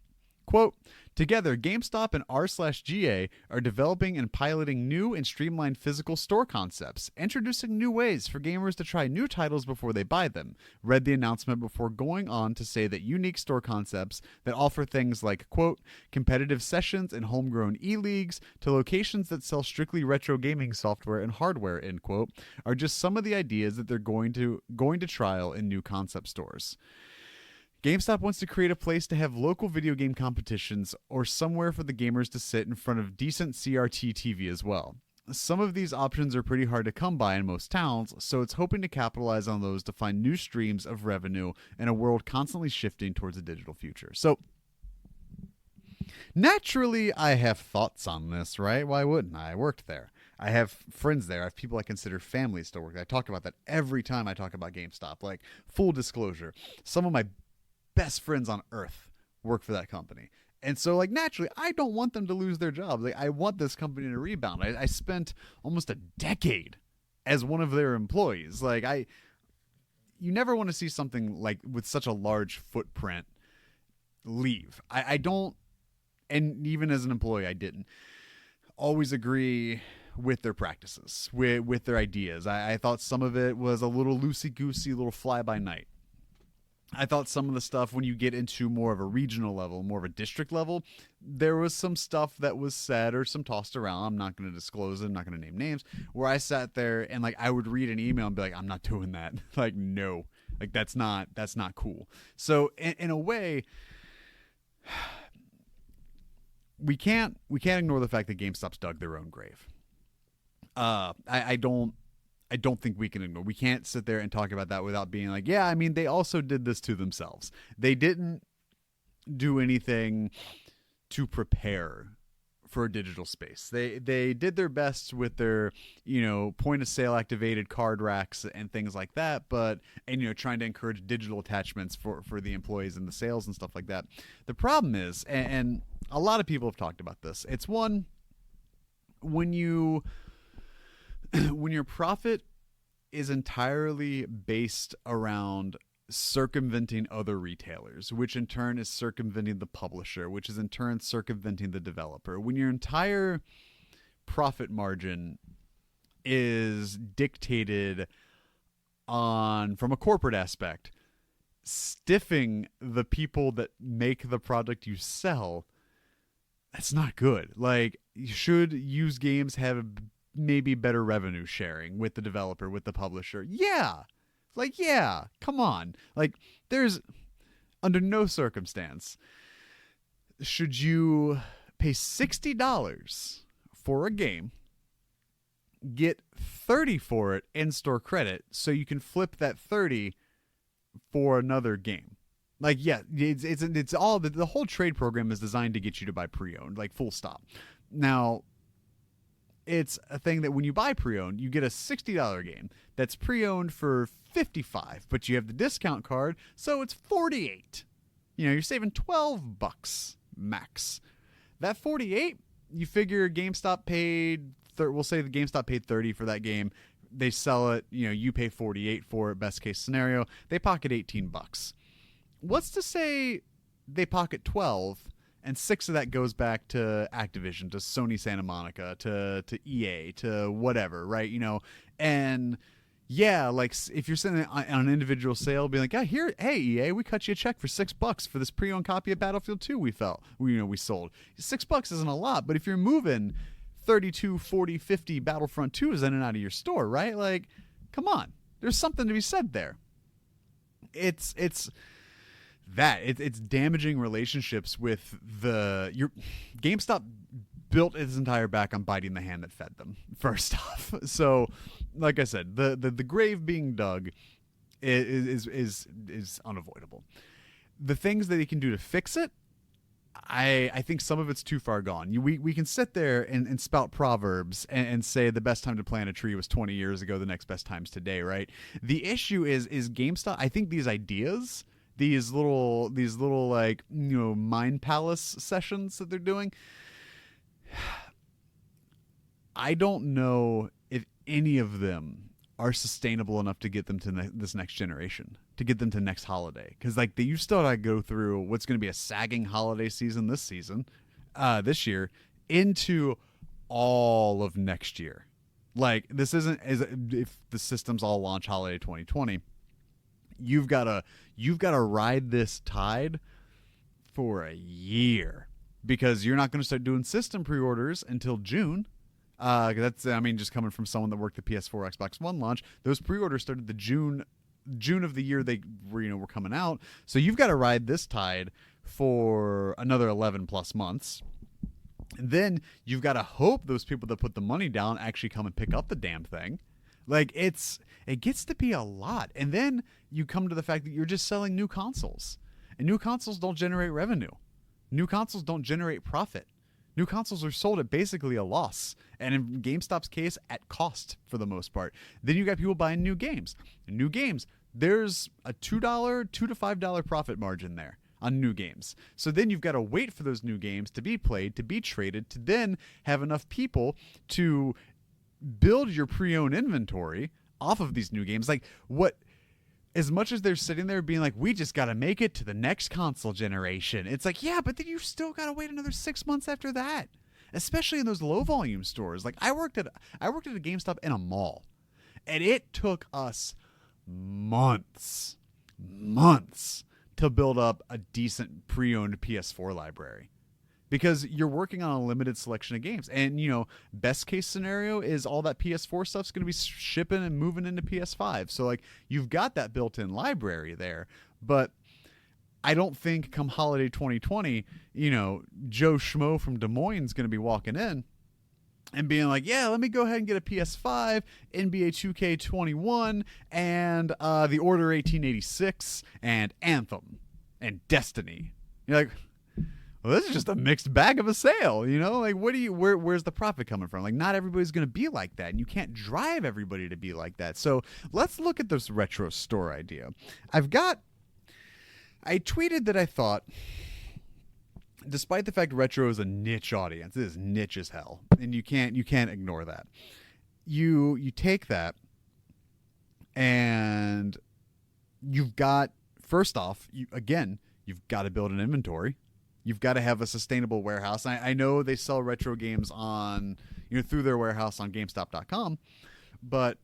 Quote, together, GameStop and r/GA are developing and piloting new and streamlined physical store concepts, introducing new ways for gamers to try new titles before they buy them, read the announcement before going on to say that unique store concepts that offer things like, quote, competitive sessions and homegrown e-leagues to locations that sell strictly retro gaming software and hardware, end quote, are just some of the ideas that they're going to trial in new concept stores. GameStop wants to create a place to have local video game competitions or somewhere for the gamers to sit in front of decent CRT TV as well. Some of these options are pretty hard to come by in most towns, so it's hoping to capitalize on those to find new streams of revenue in a world constantly shifting towards a digital future. So, naturally, I have thoughts on this, right? Why wouldn't I? I worked there. I have friends there. I have people I consider family still work there. I talk about that every time I talk about GameStop. Like, full disclosure, some of my best friends on earth work for that company. And so, like, naturally, I don't want them to lose their jobs. Like, I want this company to rebound. I spent almost a decade as one of their employees. Like, you never want to see something like with such a large footprint leave. I don't, and even as an employee, I didn't always agree with their practices, with their ideas. I thought some of it was a little loosey-goosey, a little fly-by-night. I thought some of the stuff, when you get into more of a regional level, more of a district level, there was some stuff that was said or some tossed around. I'm not going to disclose it. I'm not going to name names. Where I sat there and, like, I would read an email and be like, I'm not doing that. Like, no. Like, that's not cool. So, in a way, we can't ignore the fact that GameStop's dug their own grave. I don't think we can ignore. We can't sit there and talk about that without being like, yeah, I mean, they also did this to themselves. They didn't do anything to prepare for a digital space. They did their best with their, point of sale activated card racks and things like that, and trying to encourage digital attachments for the employees and the sales and stuff like that. The problem is, and a lot of people have talked about this, it's one, when your profit is entirely based around circumventing other retailers, which in turn is circumventing the publisher, which is in turn circumventing the developer. When your entire profit margin is dictated from a corporate aspect, stiffing the people that make the product you sell, that's not good. Like, should used games have maybe better revenue sharing with the developer, with the publisher? Yeah. Like, yeah, come on. Like, there's, under no circumstance should you pay $60 for a game, get $30 for it in-store credit, so you can flip that $30 for another game. Like, yeah, it's all, the whole trade program is designed to get you to buy pre-owned, like, full stop. Now, it's a thing that when you buy pre-owned, you get a $60 game that's pre-owned for $55, but you have the discount card, so it's $48. You're saving $12 max. That $48, you figure GameStop paid, we'll say the GameStop paid $30 for that game. They sell it, you pay $48 for it, best case scenario. They pocket $18. What's to say they pocket $12 and $6 of that goes back to Activision, to Sony Santa Monica, to EA, to whatever, right? And yeah, like, if you're sitting on an individual sale, be like, hey EA, we cut you a check for $6 for this pre-owned copy of Battlefield 2 we sold. $6 isn't a lot, but if you're moving 32, 40, 50 Battlefront 2s in and out of your store, right? Like, come on, there's something to be said there. It's damaging relationships with your GameStop built its entire back on biting the hand that fed them, first off. So, like I said, the grave being dug is unavoidable. The things that he can do to fix it, I think some of it's too far gone. We can sit there and spout proverbs and say the best time to plant a tree was 20 years ago, the next best time's today, right? The issue is GameStop, I think these ideas, these little like, mind palace sessions that they're doing, I don't know if any of them are sustainable enough to get them to this next generation, to get them to next holiday. Because like you still got to go through what's going to be a sagging holiday season this year, into all of next year. Like this isn't as if the systems all launch holiday 2020. You've got to ride this tide for a year, because you're not going to start doing system pre-orders until June. That's, I mean, just coming from someone that worked the PS4, Xbox One launch, those pre-orders started the June of the year they were coming out. So you've got to ride this tide for another 11 plus months. And then you've got to hope those people that put the money down actually come and pick up the damn thing. Like it gets to be a lot. And then you come to the fact that you're just selling new consoles, and new consoles don't generate revenue. New consoles don't generate profit. New consoles are sold at basically a loss, and in GameStop's case, at cost for the most part. Then you got people buying new games. New games, there's a $2 to $5 profit margin there on new games. So then you've got to wait for those new games to be played, to be traded, to then have enough people to build your pre-owned inventory off of these new games. Like what? As much as they're sitting there being like, we just got to make it to the next console generation. It's like, yeah, but then you still got to wait another 6 months after that, especially in those low volume stores. Like I worked at a GameStop in a mall, and it took us months to build up a decent pre-owned PS4 library, because you're working on a limited selection of games. And, best case scenario is all that PS4 stuff's going to be shipping and moving into PS5. So, like, you've got that built-in library there. But I don't think come holiday 2020, Joe Schmo from Des Moines is going to be walking in and being like, yeah, let me go ahead and get a PS5, NBA 2K21, and The Order 1886, and Anthem, and Destiny. You're like, well, this is just a mixed bag of a sale, Like, where's the profit coming from? Like, not everybody's going to be like that, and you can't drive everybody to be like that. So let's look at this retro store idea. I tweeted that I thought, despite the fact retro is a niche audience, it is niche as hell, and you can't ignore that. You take that, and you've got, first off, you've got to build an inventory. You've got to have a sustainable warehouse. I know they sell retro games on, through their warehouse on GameStop.com, but,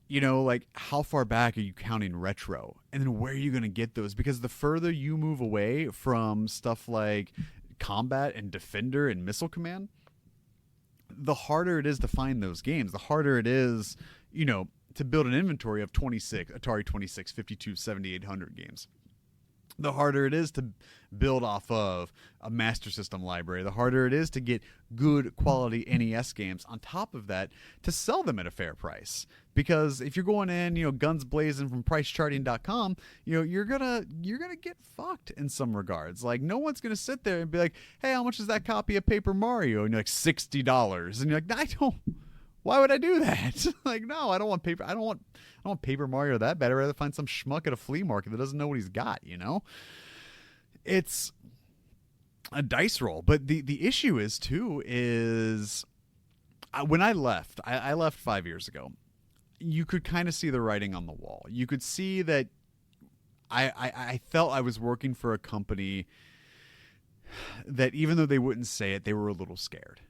like, how far back are you counting retro? And then where are you going to get those? Because the further you move away from stuff like Combat and Defender and Missile Command, the harder it is to find those games. The harder it is, to build an inventory of 26, Atari 26, 52, 7800 games. The harder it is to build off of a Master System library, the harder it is to get good quality NES games on top of that to sell them at a fair price. Because if you're going in, guns blazing from pricecharting.com, you're gonna get fucked in some regards. Like, no one's gonna sit there and be like, hey, how much is that copy of Paper Mario? And you're like, $60. And you're like, why would I do that? Like, no, I don't want Paper Mario that bad. I'd rather find some schmuck at a flea market that doesn't know what he's got, It's a dice roll. But the issue is when I left 5 years ago, you could kind of see the writing on the wall. You could see that I felt I was working for a company that, even though they wouldn't say it, they were a little scared.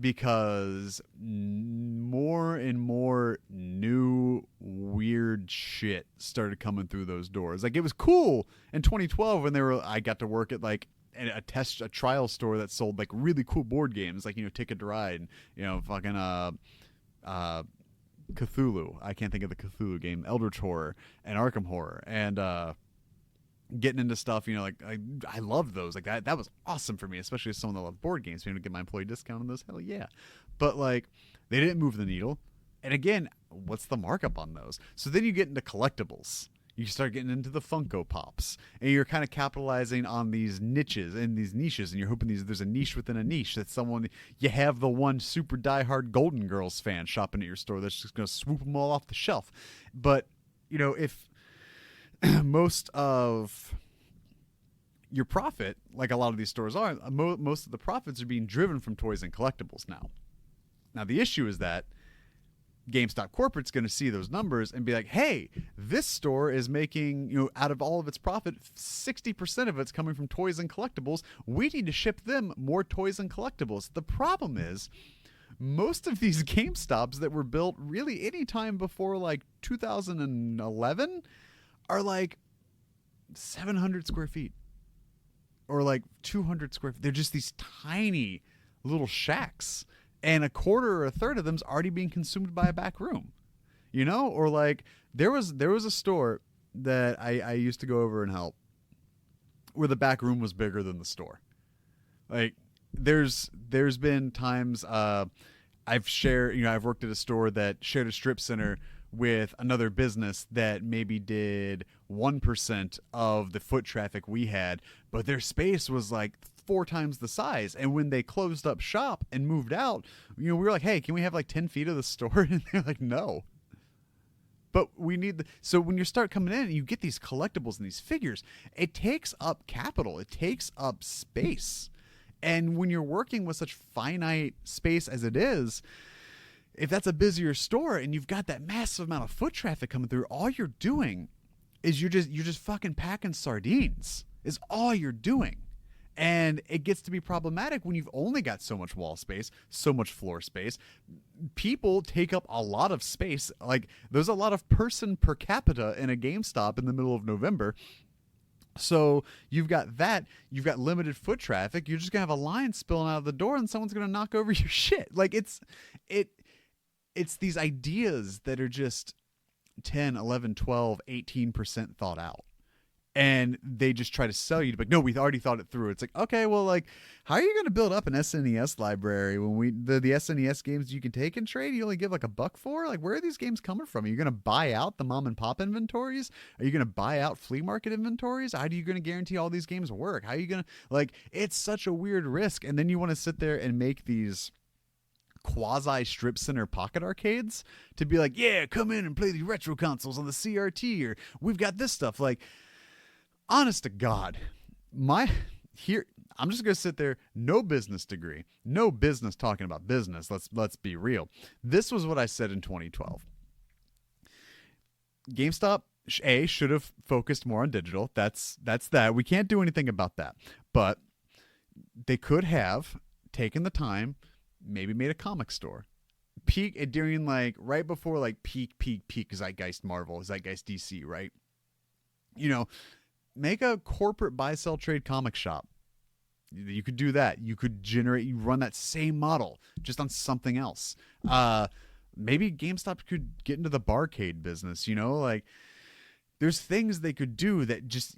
Because more and more new weird shit started coming through those doors. Like, it was cool in 2012 when I got to work at like a trial store that sold like really cool board games, like Ticket to Ride, fucking Cthulhu. I can't think of the Cthulhu game, Eldritch Horror and Arkham Horror, and getting into stuff, like I loved those. Like that was awesome for me, especially as someone that loved board games. Being able to get my employee discount on those, hell yeah. But like, they didn't move the needle. And again, what's the markup on those? So then you get into collectibles. You start getting into the Funko Pops, and you're kind of capitalizing on these niches, and you're hoping there's a niche within a niche that you have the one super diehard Golden Girls fan shopping at your store that's just going to swoop them all off the shelf. But if most of your profit, like a lot of these stores are, most of the profits are being driven from toys and collectibles now. Now, the issue is that GameStop corporate's going to see those numbers and be like, hey, this store is making, out of all of its profit, 60% of it's coming from toys and collectibles. We need to ship them more toys and collectibles. The problem is, most of these GameStops that were built really any time before like 2011 are like 700 square feet or like 200 square feet. They're just these tiny little shacks. And a quarter or a third of them's already being consumed by a back room, or like there was a store that I used to go over and help where the back room was bigger than the store. Like there's been times I've worked at a store that shared a strip center with another business that maybe did 1% of the foot traffic we had, but their space was like 4 times the size. And when they closed up shop and moved out, we were like, hey, can we have like 10 feet of the store? And they're like, no. But we need so when you start coming in and you get these collectibles and these figures, it takes up capital. It takes up space. And when you're working with such finite space as it is, if that's a busier store and you've got that massive amount of foot traffic coming through, all you're doing is you're just fucking packing sardines is all you're doing. And it gets to be problematic when you've only got so much wall space, so much floor space. People take up a lot of space. Like there's a lot of person per capita in a GameStop in the middle of November. So you've got that, you've got limited foot traffic. You're just gonna have a line spilling out of the door and someone's gonna knock over your shit. Like it's these ideas that are just 10, 11, 12, 18% thought out. And they just try to sell you to be like, no, we've already thought it through. It's like, okay, well, like, how are you going to build up an SNES library when the SNES games you can take and trade, you only give like $1 for? Like, where are these games coming from? Are you going to buy out the mom and pop inventories? Are you going to buy out flea market inventories? How are you going to guarantee all these games work? How are you going to, like, it's such a weird risk. And then you want to sit there and make these quasi strip center pocket arcades to be like, yeah, come in and play the retro consoles on the CRT, or we've got this stuff. Like, honest to God, I'm just gonna sit there, no business degree, no business talking about business. Let's be real. This was what I said in 2012. GameStop should have focused more on digital. That's that. We can't do anything about that. But they could have taken the time, maybe made a comic store. Peak during like right before like peak Zeitgeist Marvel, Zeitgeist DC, right? Make a corporate buy, sell, trade comic shop. You could do that. You run that same model just on something else. Maybe GameStop could get into the barcade business, like there's things they could do that just,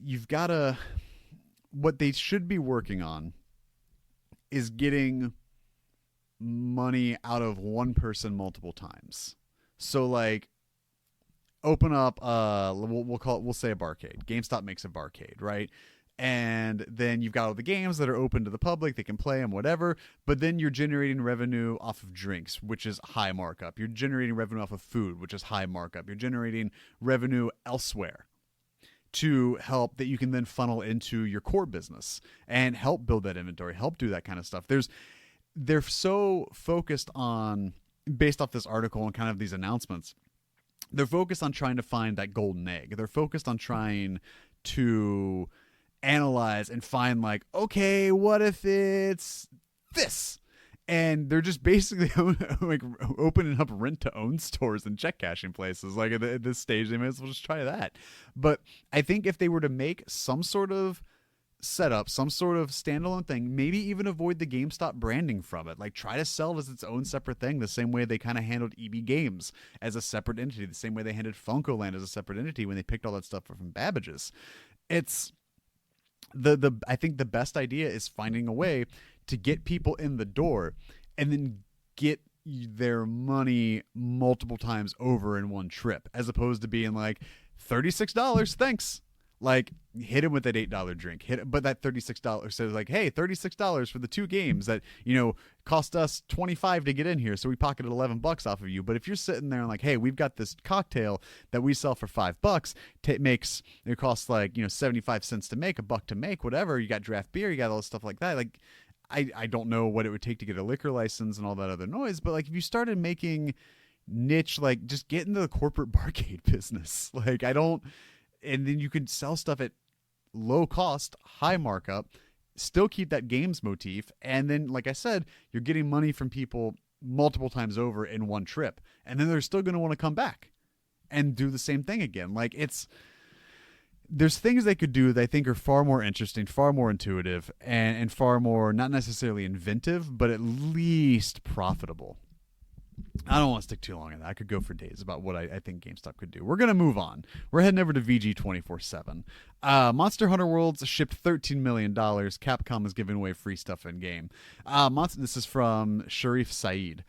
what they should be working on is getting money out of one person multiple times. So like, open up we'll say a barcade. GameStop makes a barcade, right? And then you've got all the games that are open to the public, they can play them, whatever, but then you're generating revenue off of drinks, which is high markup. You're generating revenue off of food, which is high markup. You're generating revenue elsewhere to help that you can then funnel into your core business and help build that inventory, help do that kind of stuff. They're so focused on, based off this article and kind of these announcements, they're focused on trying to find that golden egg. They're focused on trying to analyze and find like, okay, what if it's this? And they're just basically like opening up rent-to-own stores and check cashing places. Like at this stage, they might as well just try that. But I think if they were to make some sort of setup, some sort of standalone thing, maybe even avoid the GameStop branding from it, like try to sell it as its own separate thing, the same way they kind of handled EB Games as a separate entity, the same way they handled Funkoland as a separate entity when they picked all that stuff from Babbage's. It's I think the best idea is finding a way to get people in the door and then get their money multiple times over in one trip, as opposed to being like $36, thanks. Like, hit him with that $8 drink. But that $36 says like, hey, $36 for the 2 games that, cost us $25 to get in here. So we pocketed $11 off of you. But if you're sitting there and like, hey, we've got this cocktail that we sell for $5, it costs like, 75 cents to make, $1 to make, whatever. You got draft beer, you got all this stuff like that. Like, I don't know what it would take to get a liquor license and all that other noise, but like if you started making niche, like just get into the corporate barcade business. Like I don't, and then you can sell stuff at low cost, high markup, still keep that games motif, and then like I said, you're getting money from people multiple times over in one trip, and then they're still going to want to come back and do the same thing again. Like there's things they could do that I think are far more interesting, far more intuitive, and far more not necessarily inventive, but at least profitable. I don't want to stick too long on that. I could go for days about what I think GameStop could do. We're going to move on. We're heading over to VG 24/7. Monster Hunter Worlds shipped $13 million. Capcom is giving away free stuff in game. This is from Sharif Saeed.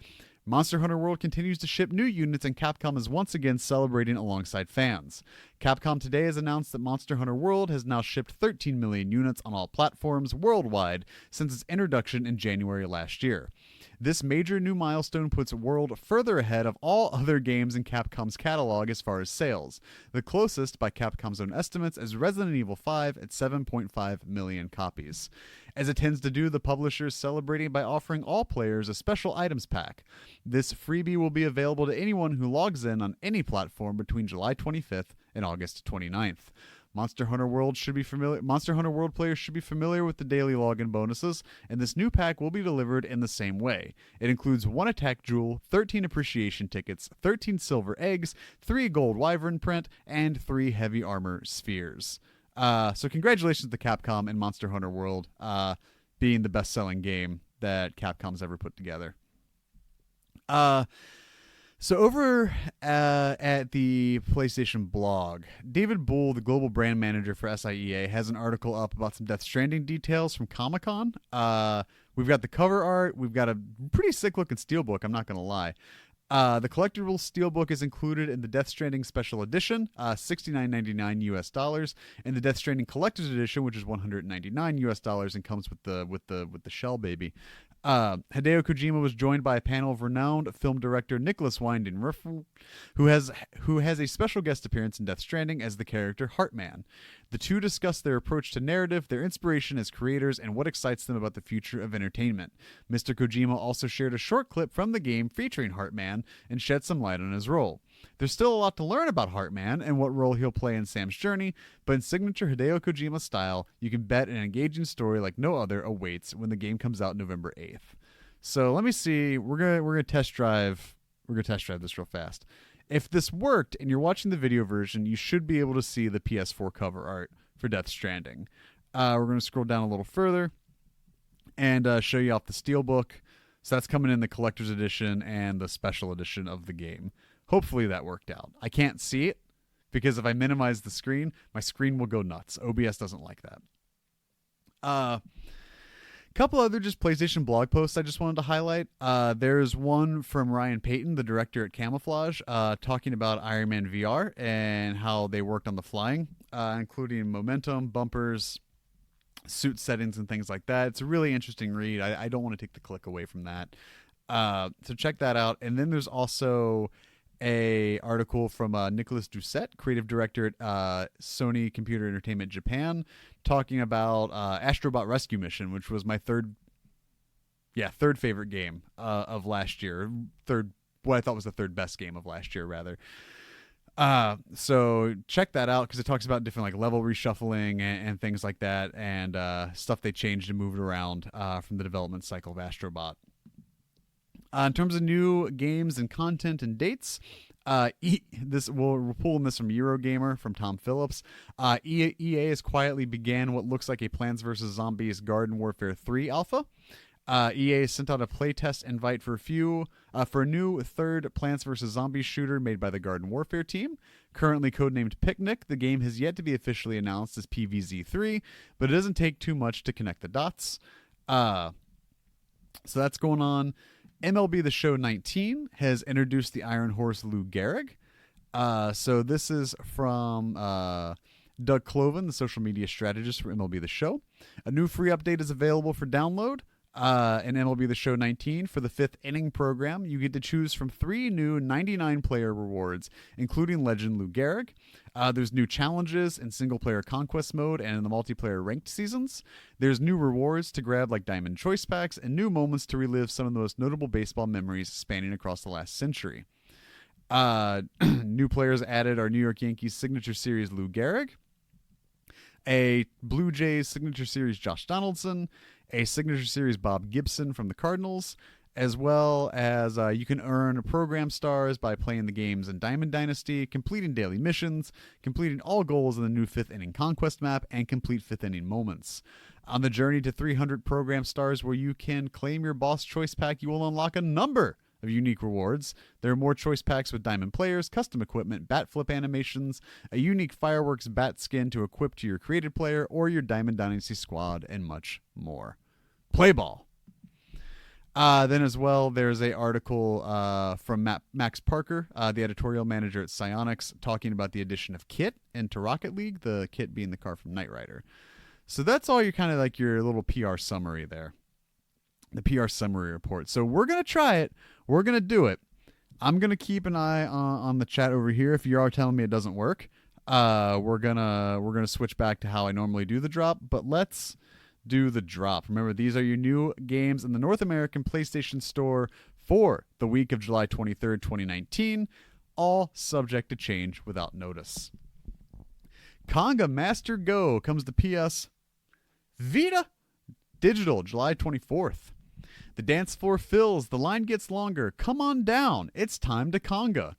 Monster Hunter World continues to ship new units, and Capcom is once again celebrating alongside fans. Capcom today has announced that Monster Hunter World has now shipped 13 million units on all platforms worldwide since its introduction in January last year. This major new milestone puts World further ahead of all other games in Capcom's catalog as far as sales. The closest, by Capcom's own estimates, is Resident Evil 5 at 7.5 million copies. As it tends to do, the publisher is celebrating by offering all players a special items pack. This freebie will be available to anyone who logs in on any platform between July 25th and August 29th. Monster Hunter World players should be familiar with the daily login bonuses, and this new pack will be delivered in the same way. It includes 1 attack jewel, 13 appreciation tickets, 13 silver eggs, 3 gold wyvern print, and 3 heavy armor spheres. So congratulations to Capcom and Monster Hunter World being the best-selling game that Capcom's ever put together. So over at the PlayStation blog, David Bull, the global brand manager for SIEA, has an article up about some Death Stranding details from Comic-Con. We've got the cover art. We've got a pretty sick-looking steelbook, I'm not going to lie. The collectible steelbook is included in the Death Stranding Special Edition, $69.99 US, and the Death Stranding Collector's Edition, which is $199 US, and comes with the shell baby. Hideo Kojima was joined by a panel of renowned film director Nicholas Winding Refn, who has a special guest appearance in Death Stranding as the character Heartman. The two discussed their approach to narrative, their inspiration as creators, and what excites them about the future of entertainment. Mr. Kojima also shared a short clip from the game featuring Heartman and shed some light on his role. There's still a lot to learn about Heartman and what role he'll play in Sam's journey, but in signature Hideo Kojima style, you can bet an engaging story like no other awaits when the game comes out November 8th. So let me see. We're gonna test drive. We're gonna test drive this real fast. If this worked and you're watching the video version, you should be able to see the PS4 cover art for Death Stranding. We're gonna scroll down a little further and show you off the steelbook. So that's coming in the collector's edition and the special edition of the game. Hopefully that worked out. I can't see it because if I minimize the screen, my screen will go nuts. OBS doesn't like that. Couple other just PlayStation blog posts I just wanted to highlight. There's one from Ryan Payton, the director at Camouflage, talking about Iron Man VR and how they worked on the flying, including momentum, bumpers, suit settings, and things like that. It's a really interesting read. I don't want to take the click away from that. So check that out. And then there's also a article from Nicholas Doucette, creative director at Sony Computer Entertainment Japan, talking about Astrobot Rescue Mission, which was my third favorite game of last year. What I thought was the third best game of last year, rather. So check that out because it talks about different like level reshuffling and things like that, and stuff they changed and moved around from the development cycle of Astrobot. In terms of new games and content and dates, we're pulling this from Eurogamer from Tom Phillips. EA has quietly began what looks like a Plants vs. Zombies Garden Warfare 3 alpha. EA sent out a playtest invite for a new third Plants vs. Zombies shooter made by the Garden Warfare team. Currently codenamed Picnic, the game has yet to be officially announced as PVZ3, but it doesn't take too much to connect the dots. So that's going on. MLB The Show 19 has introduced the Iron Horse Lou Gehrig. So this is from Doug Cloven, the social media strategist for MLB The Show. A new free update is available for download. In MLB The Show 19, for the 5th inning program, you get to choose from 3 new 99-player rewards, including Legend Lou Gehrig. There's new challenges in single-player conquest mode and in the multiplayer ranked seasons. There's new rewards to grab like Diamond Choice Packs and new moments to relive some of the most notable baseball memories spanning across the last century. New players added are New York Yankees Signature Series Lou Gehrig, a Blue Jays Signature Series Josh Donaldson, a Signature Series Bob Gibson from the Cardinals, as well as you can earn program stars by playing the games in Diamond Dynasty, completing daily missions, completing all goals in the new 5th inning conquest map, and complete 5th inning moments. On the journey to 300 program stars where you can claim your boss choice pack, you will unlock a number of unique rewards. There are more choice packs with diamond players, custom equipment, bat flip animations, a unique fireworks bat skin to equip to your created player or your Diamond Dynasty squad, and much more. Play ball. Then as well, there's a article from Max Parker, the editorial manager at Psyonix, talking about the addition of Kit into Rocket League, the Kit being the car from Knight Rider. So that's all your kind of like your little PR summary there. The PR summary report. So we're going to try it. We're going to do it. I'm going to keep an eye on the chat over here. If you are telling me it doesn't work, we're going to switch back to how I normally do the drop, but let's do the drop. Remember, these are your new games in the North American PlayStation Store for the week of July 23rd, 2019, all subject to change without notice. Conga Master Go comes to PS Vita Digital July 24th. The dance floor fills. The line gets longer. Come on down. It's time to conga.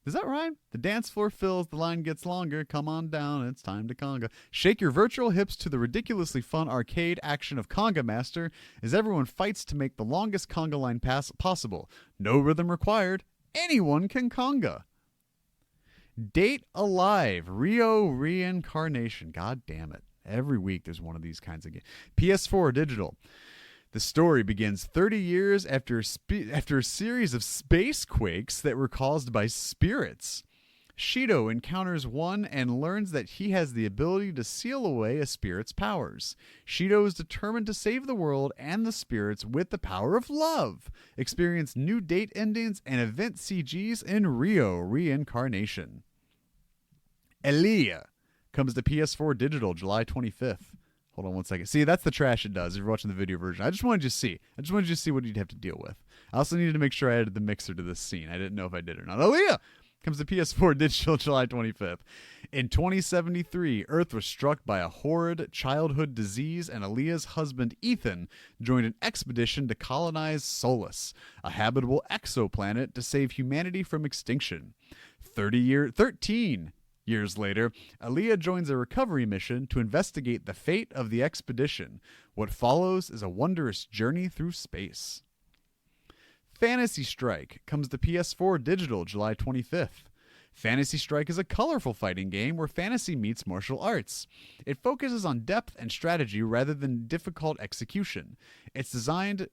Does that rhyme? The dance floor fills. The line gets longer. Come on down. It's time to conga. Shake your virtual hips to the ridiculously fun arcade action of Conga Master as everyone fights to make the longest conga line pass possible. No rhythm required. Anyone can conga. Date Alive. Rio Reincarnation. God damn it. Every week there's one of these kinds of games. PS4 Digital. The story begins 30 years after a series of space quakes that were caused by spirits. Shido encounters one and learns that he has the ability to seal away a spirit's powers. Shido is determined to save the world and the spirits with the power of love. Experience new date endings and event CGs in Rio Reincarnation. Elia comes to PS4 Digital July 25th. Hold on one second. See, that's the trash it does if you're watching the video version. I just wanted you to see. I just wanted you to see what you'd have to deal with. I also needed to make sure I added the mixer to this scene. I didn't know if I did or not. Aaliyah comes to PS4 Digital July 25th. In 2073, Earth was struck by a horrid childhood disease, and Aaliyah's husband, Ethan, joined an expedition to colonize Solus, a habitable exoplanet to save humanity from extinction. 13 years later, Aaliyah joins a recovery mission to investigate the fate of the expedition. What follows is a wondrous journey through space. Fantasy Strike comes to PS4 Digital July 25th. Fantasy Strike is a colorful fighting game where fantasy meets martial arts. It focuses on depth and strategy rather than difficult execution. It's designed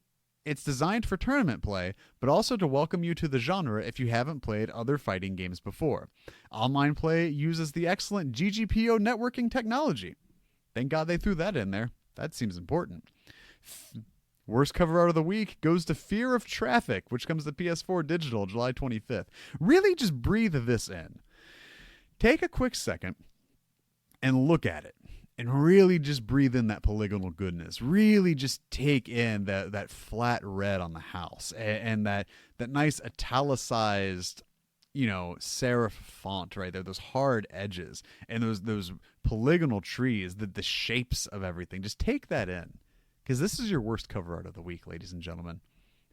for tournament play, but also to welcome you to the genre if you haven't played other fighting games before. Online play uses the excellent GGPO networking technology. Thank God they threw that in there. That seems important. Worst cover art of the week goes to Fear of Traffic, which comes to PS4 Digital July 25th. Really just breathe this in. Take a quick second and look at it. And really just breathe in that polygonal goodness. Really just take in that flat red on the house and that nice italicized, serif font right there. Those hard edges and those polygonal trees, the shapes of everything. Just take that in, because this is your worst cover art of the week, ladies and gentlemen.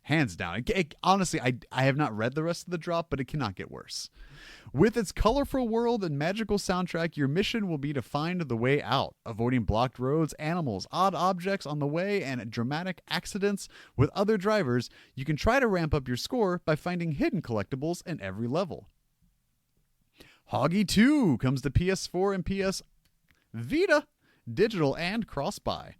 Hands down. Honestly, I have not read the rest of the drop, but it cannot get worse. With its colorful world and magical soundtrack, your mission will be to find the way out, avoiding blocked roads, animals, odd objects on the way, and dramatic accidents with other drivers. You can try to ramp up your score by finding hidden collectibles in every level. Hoggy 2 comes to PS4 and PS Vita, digital and cross-buy.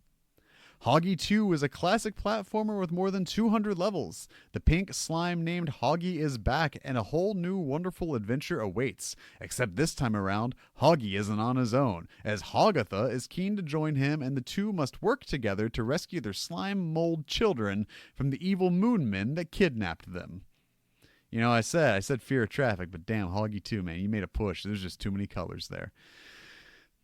Hoggy 2 is a classic platformer with more than 200 levels. The pink slime named Hoggy is back, and a whole new wonderful adventure awaits. Except this time around, Hoggy isn't on his own, as Hogatha is keen to join him, and the two must work together to rescue their slime mold children from the evil moonmen that kidnapped them. You know, I said fear of traffic, but damn, Hoggy 2, man, you made a push. There's just too many colors there.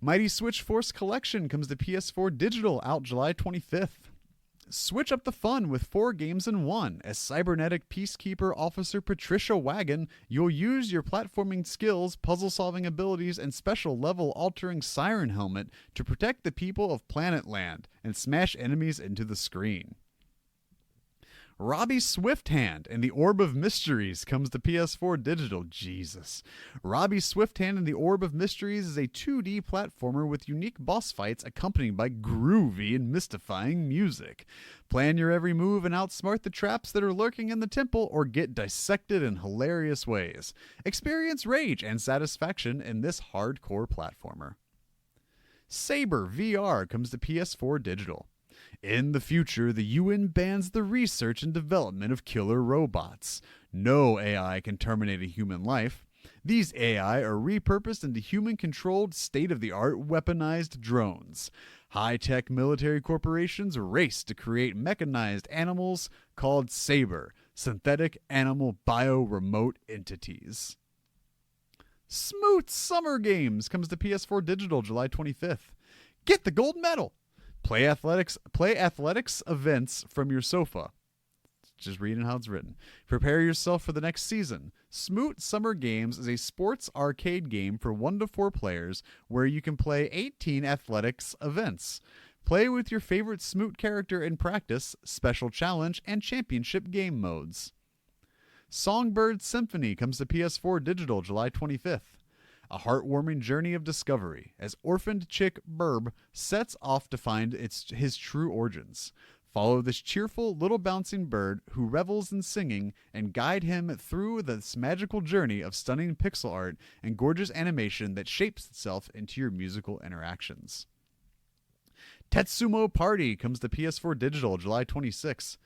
Mighty Switch Force Collection comes to PS4 Digital, out July 25th. Switch up the fun with 4 games in one. As cybernetic peacekeeper officer Patricia Wagon, you'll use your platforming skills, puzzle-solving abilities, and special level-altering siren helmet to protect the people of Planet Land and smash enemies into the screen. Robbie Swifthand and the Orb of Mysteries comes to PS4 Digital. Jesus. Robbie Swifthand and the Orb of Mysteries is a 2D platformer with unique boss fights accompanied by groovy and mystifying music. Plan your every move and outsmart the traps that are lurking in the temple, or get dissected in hilarious ways. Experience rage and satisfaction in this hardcore platformer. Saber VR comes to PS4 Digital. In the future, the UN bans the research and development of killer robots. No AI can terminate a human life. These AI are repurposed into human-controlled, state-of-the-art weaponized drones. High-tech military corporations race to create mechanized animals called Saber, synthetic animal bio-remote entities. Smoot Summer Games comes to PS4 Digital July 25th. Get the gold medal! Play athletics events from your sofa. Just reading how it's written. Prepare yourself for the next season. Smoot Summer Games is a sports arcade game for 1 to 4 players where you can play 18 athletics events. Play with your favorite Smoot character in practice, special challenge, and championship game modes. Songbird Symphony comes to PS4 Digital July 25th. A heartwarming journey of discovery as orphaned chick Burb sets off to find his true origins. Follow this cheerful little bouncing bird who revels in singing and guide him through this magical journey of stunning pixel art and gorgeous animation that shapes itself into your musical interactions. Tetsumo Party comes to PS4 Digital July 26th.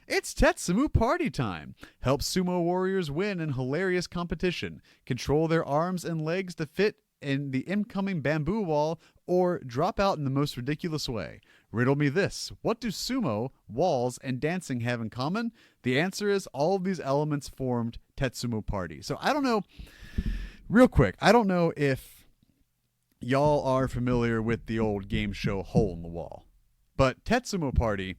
It's Tetsumo Party time! Help sumo warriors win in hilarious competition. Control their arms and legs to fit in the incoming bamboo wall or drop out in the most ridiculous way. Riddle me this. What do sumo, walls, and dancing have in common? The answer is all of these elements formed Tetsumo Party. So I don't know, real quick, I don't know if y'all are familiar with the old game show Hole in the Wall, but Tetsumo Party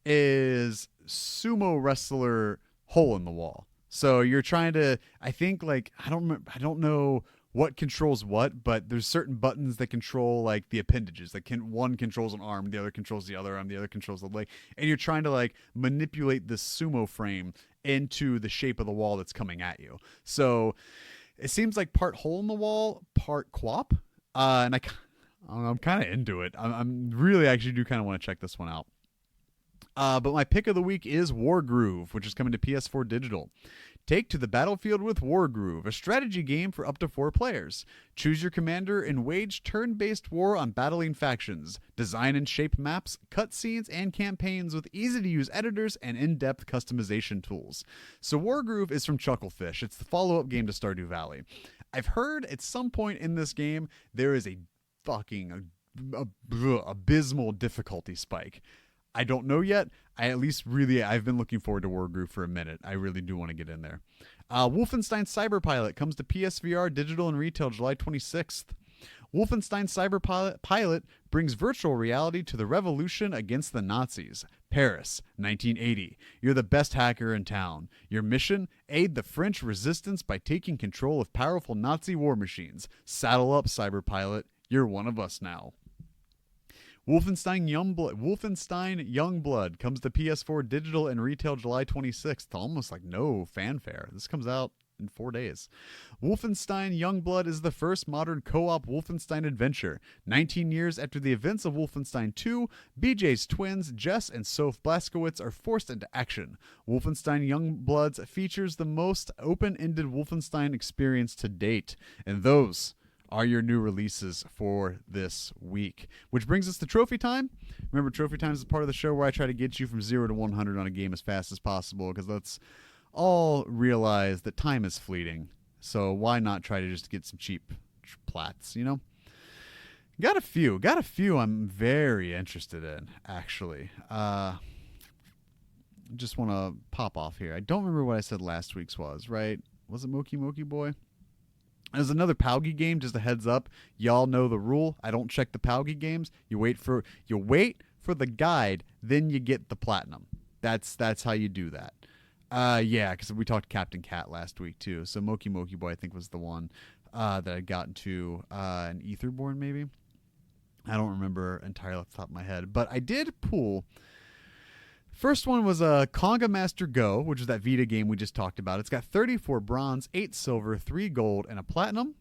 is sumo wrestler Hole in the Wall. So you're trying to, I think, like, I don't know what controls what, but there's certain buttons that control like the appendages. Like one controls an arm, the other controls the other arm, the other controls the leg, and you're trying to like manipulate the sumo frame into the shape of the wall that's coming at you. So it seems like part hole in the wall, part quap, and I'm kind of into it. I'm really actually do kind of want to check this one out. But my pick of the week is Wargroove, which is coming to PS4 Digital. Take to the battlefield with Wargroove, a strategy game for up to 4 players. Choose your commander and wage turn-based war on battling factions. Design and shape maps, cutscenes, and campaigns with easy-to-use editors and in-depth customization tools. So Wargroove is from Chucklefish. It's the follow-up game to Stardew Valley. I've heard at some point in this game there is a fucking abysmal difficulty spike. I don't know yet. I've been looking forward to Wargroove for a minute. I really do want to get in there. Wolfenstein Cyberpilot comes to PSVR Digital and Retail July 26th. Wolfenstein Cyberpilot brings virtual reality to the revolution against the Nazis. Paris, 1980. You're the best hacker in town. Your mission? Aid the French resistance by taking control of powerful Nazi war machines. Saddle up, Cyberpilot. You're one of us now. Wolfenstein Youngblood comes to PS4 Digital and Retail July 26th. Almost like no fanfare. This comes out in 4 days. Wolfenstein Youngblood is the first modern co-op Wolfenstein adventure. 19 years after the events of Wolfenstein 2, BJ's twins, Jess and Soph Blaskowitz, are forced into action. Wolfenstein Youngbloods features the most open-ended Wolfenstein experience to date, and those are your new releases for this week. Which brings us to trophy time. Remember, trophy time is a part of the show where I try to get you from 0 to 100 on a game as fast as possible, because let's all realize that time is fleeting. So why not try to just get some cheap plats, you know? Got a few I'm very interested in, actually. Just want to pop off here. I don't remember what I said last week's was, right? Was it Moki Moki Boy? There's another Paugi game, just a heads up. Y'all know the rule. I don't check the Paugi games. You wait for the guide, then you get the platinum. That's how you do that. Yeah, because we talked Captain Cat last week too. So Moki Moki Boy, I think, was the one that I got into an Etherborn, maybe. I don't remember entirely off the top of my head, but I did pull. First one was a Conga Master Go, which is that Vita game we just talked about. It's got 34 bronze, 8 silver, 3 gold, and a platinum.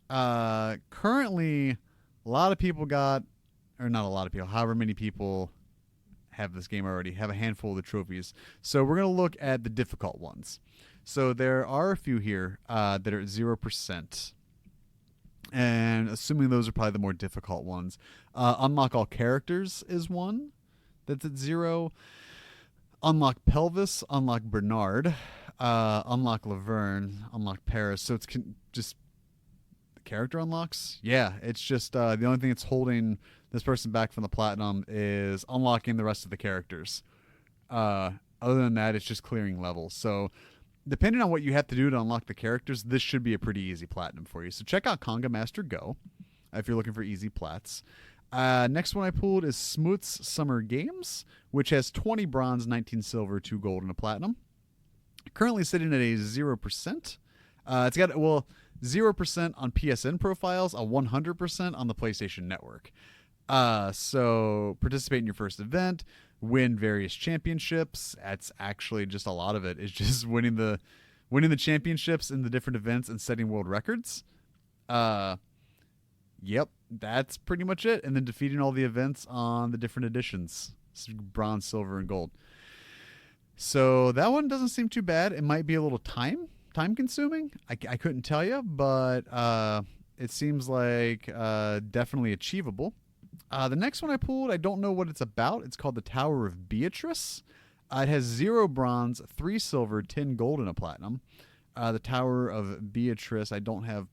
Currently, a lot of people got, or not a lot of people, however many people have this game already, have a handful of the trophies. So we're going to look at the difficult ones. So there are a few here that are at 0%. And assuming those are probably the more difficult ones. Unlock all characters is one that's at 0. Unlock Pelvis, unlock Bernard, unlock Laverne, unlock Paris. So it's just the character unlocks. Yeah, it's just the only thing that's holding this person back from the platinum is unlocking the rest of the characters. Other than that, it's just clearing levels. So depending on what you have to do to unlock the characters, this should be a pretty easy platinum for you. So check out Conga Master Go if you're looking for easy plats. Next one I pulled is Smoot's Summer Games, which has 20 bronze, 19 silver, 2 gold, and a platinum. Currently sitting at a 0%. It's got 0% on PSN profiles, a 100% on the PlayStation Network. So participate in your first event, win various championships. That's actually just a lot of it. It's just winning the championships in the different events and setting world records. Yep, that's pretty much it. And then defeating all the events on the different editions. Bronze, silver, and gold. So that one doesn't seem too bad. It might be a little time consuming. I couldn't tell you, but it seems like definitely achievable. The next one I pulled, I don't know what it's about. It's called the Tower of Beatrice. It has 0 bronze, 3 silver, 10 gold, and a platinum. The Tower of Beatrice, I don't have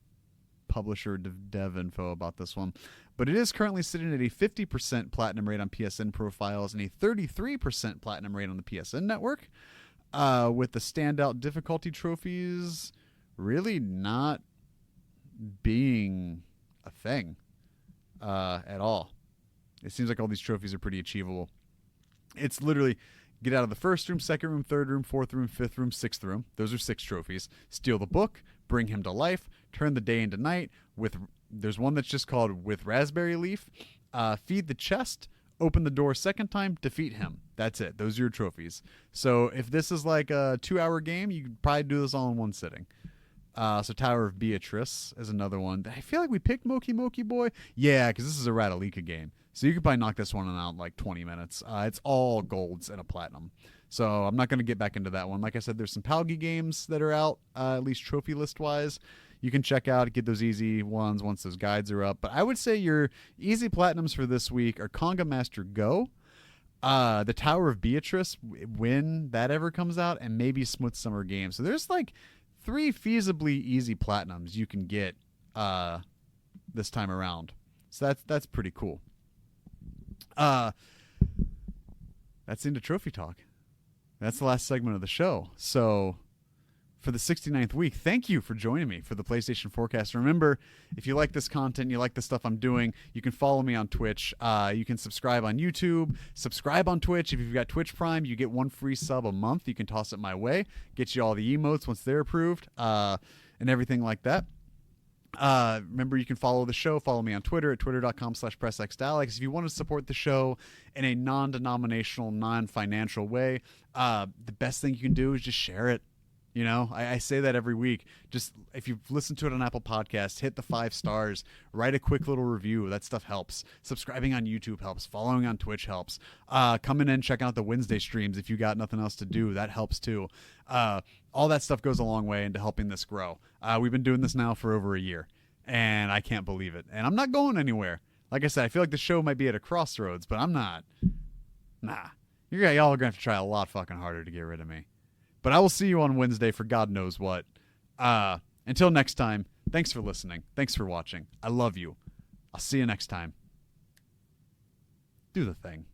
publisher dev info about this one, but it is currently sitting at a 50% platinum rate on PSN profiles and a 33% platinum rate on the PSN network, with the standout difficulty trophies really not being a thing at all. It seems like all these trophies are pretty achievable. It's literally get out of the first room, second room, third room, fourth room, fifth room, sixth room. Those are 6 trophies. Steal the book, bring him to life, turn the day into night. There's one that's just called With Raspberry Leaf. Feed the chest, open the door second time, defeat him. That's it. Those are your trophies. So if this is like a 2-hour game, you could probably do this all in one sitting. So Tower of Beatrice is another one. I feel like we picked Moki Moki Boy. Yeah, because this is a Ratalika game. So you could probably knock this one out in like 20 minutes. It's all golds and a platinum. So I'm not going to get back into that one. Like I said, there's some Palgi games that are out, at least trophy list-wise. You can check out, get those easy ones once those guides are up. But I would say your easy platinums for this week are Conga Master Go, the Tower of Beatrice, when that ever comes out, and maybe Smooth Summer Games. So there's like 3 feasibly easy platinums you can get this time around. So that's pretty cool. That's into Trophy Talk. That's the last segment of the show. So for the 69th week, thank you for joining me for the PlayStation Forecast. Remember, if you like this content, you like the stuff I'm doing, you can follow me on Twitch. You can subscribe on YouTube, subscribe on Twitch. If you've got Twitch Prime, you get 1 free sub a month. You can toss it my way, get you all the emotes once they're approved, and everything like that. Remember, you can follow the show. Follow me on Twitter at twitter.com/PressXDalex. If you want to support the show in a non-denominational, non-financial way, the best thing you can do is just share it. You know, I say that every week. Just if you've listened to it on Apple Podcasts, hit the 5 stars, write a quick little review. That stuff helps. Subscribing on YouTube helps. Following on Twitch helps. Coming in, checking out the Wednesday streams if you got nothing else to do. That helps too. All that stuff goes a long way into helping this grow. We've been doing this now for over a year. and I can't believe it. And I'm not going anywhere. Like I said, I feel like the show might be at a crossroads, but I'm not. Nah. Y'all are going to have to try a lot fucking harder to get rid of me. But I will see you on Wednesday for God knows what. Until next time, thanks for listening. Thanks for watching. I love you. I'll see you next time. Do the thing.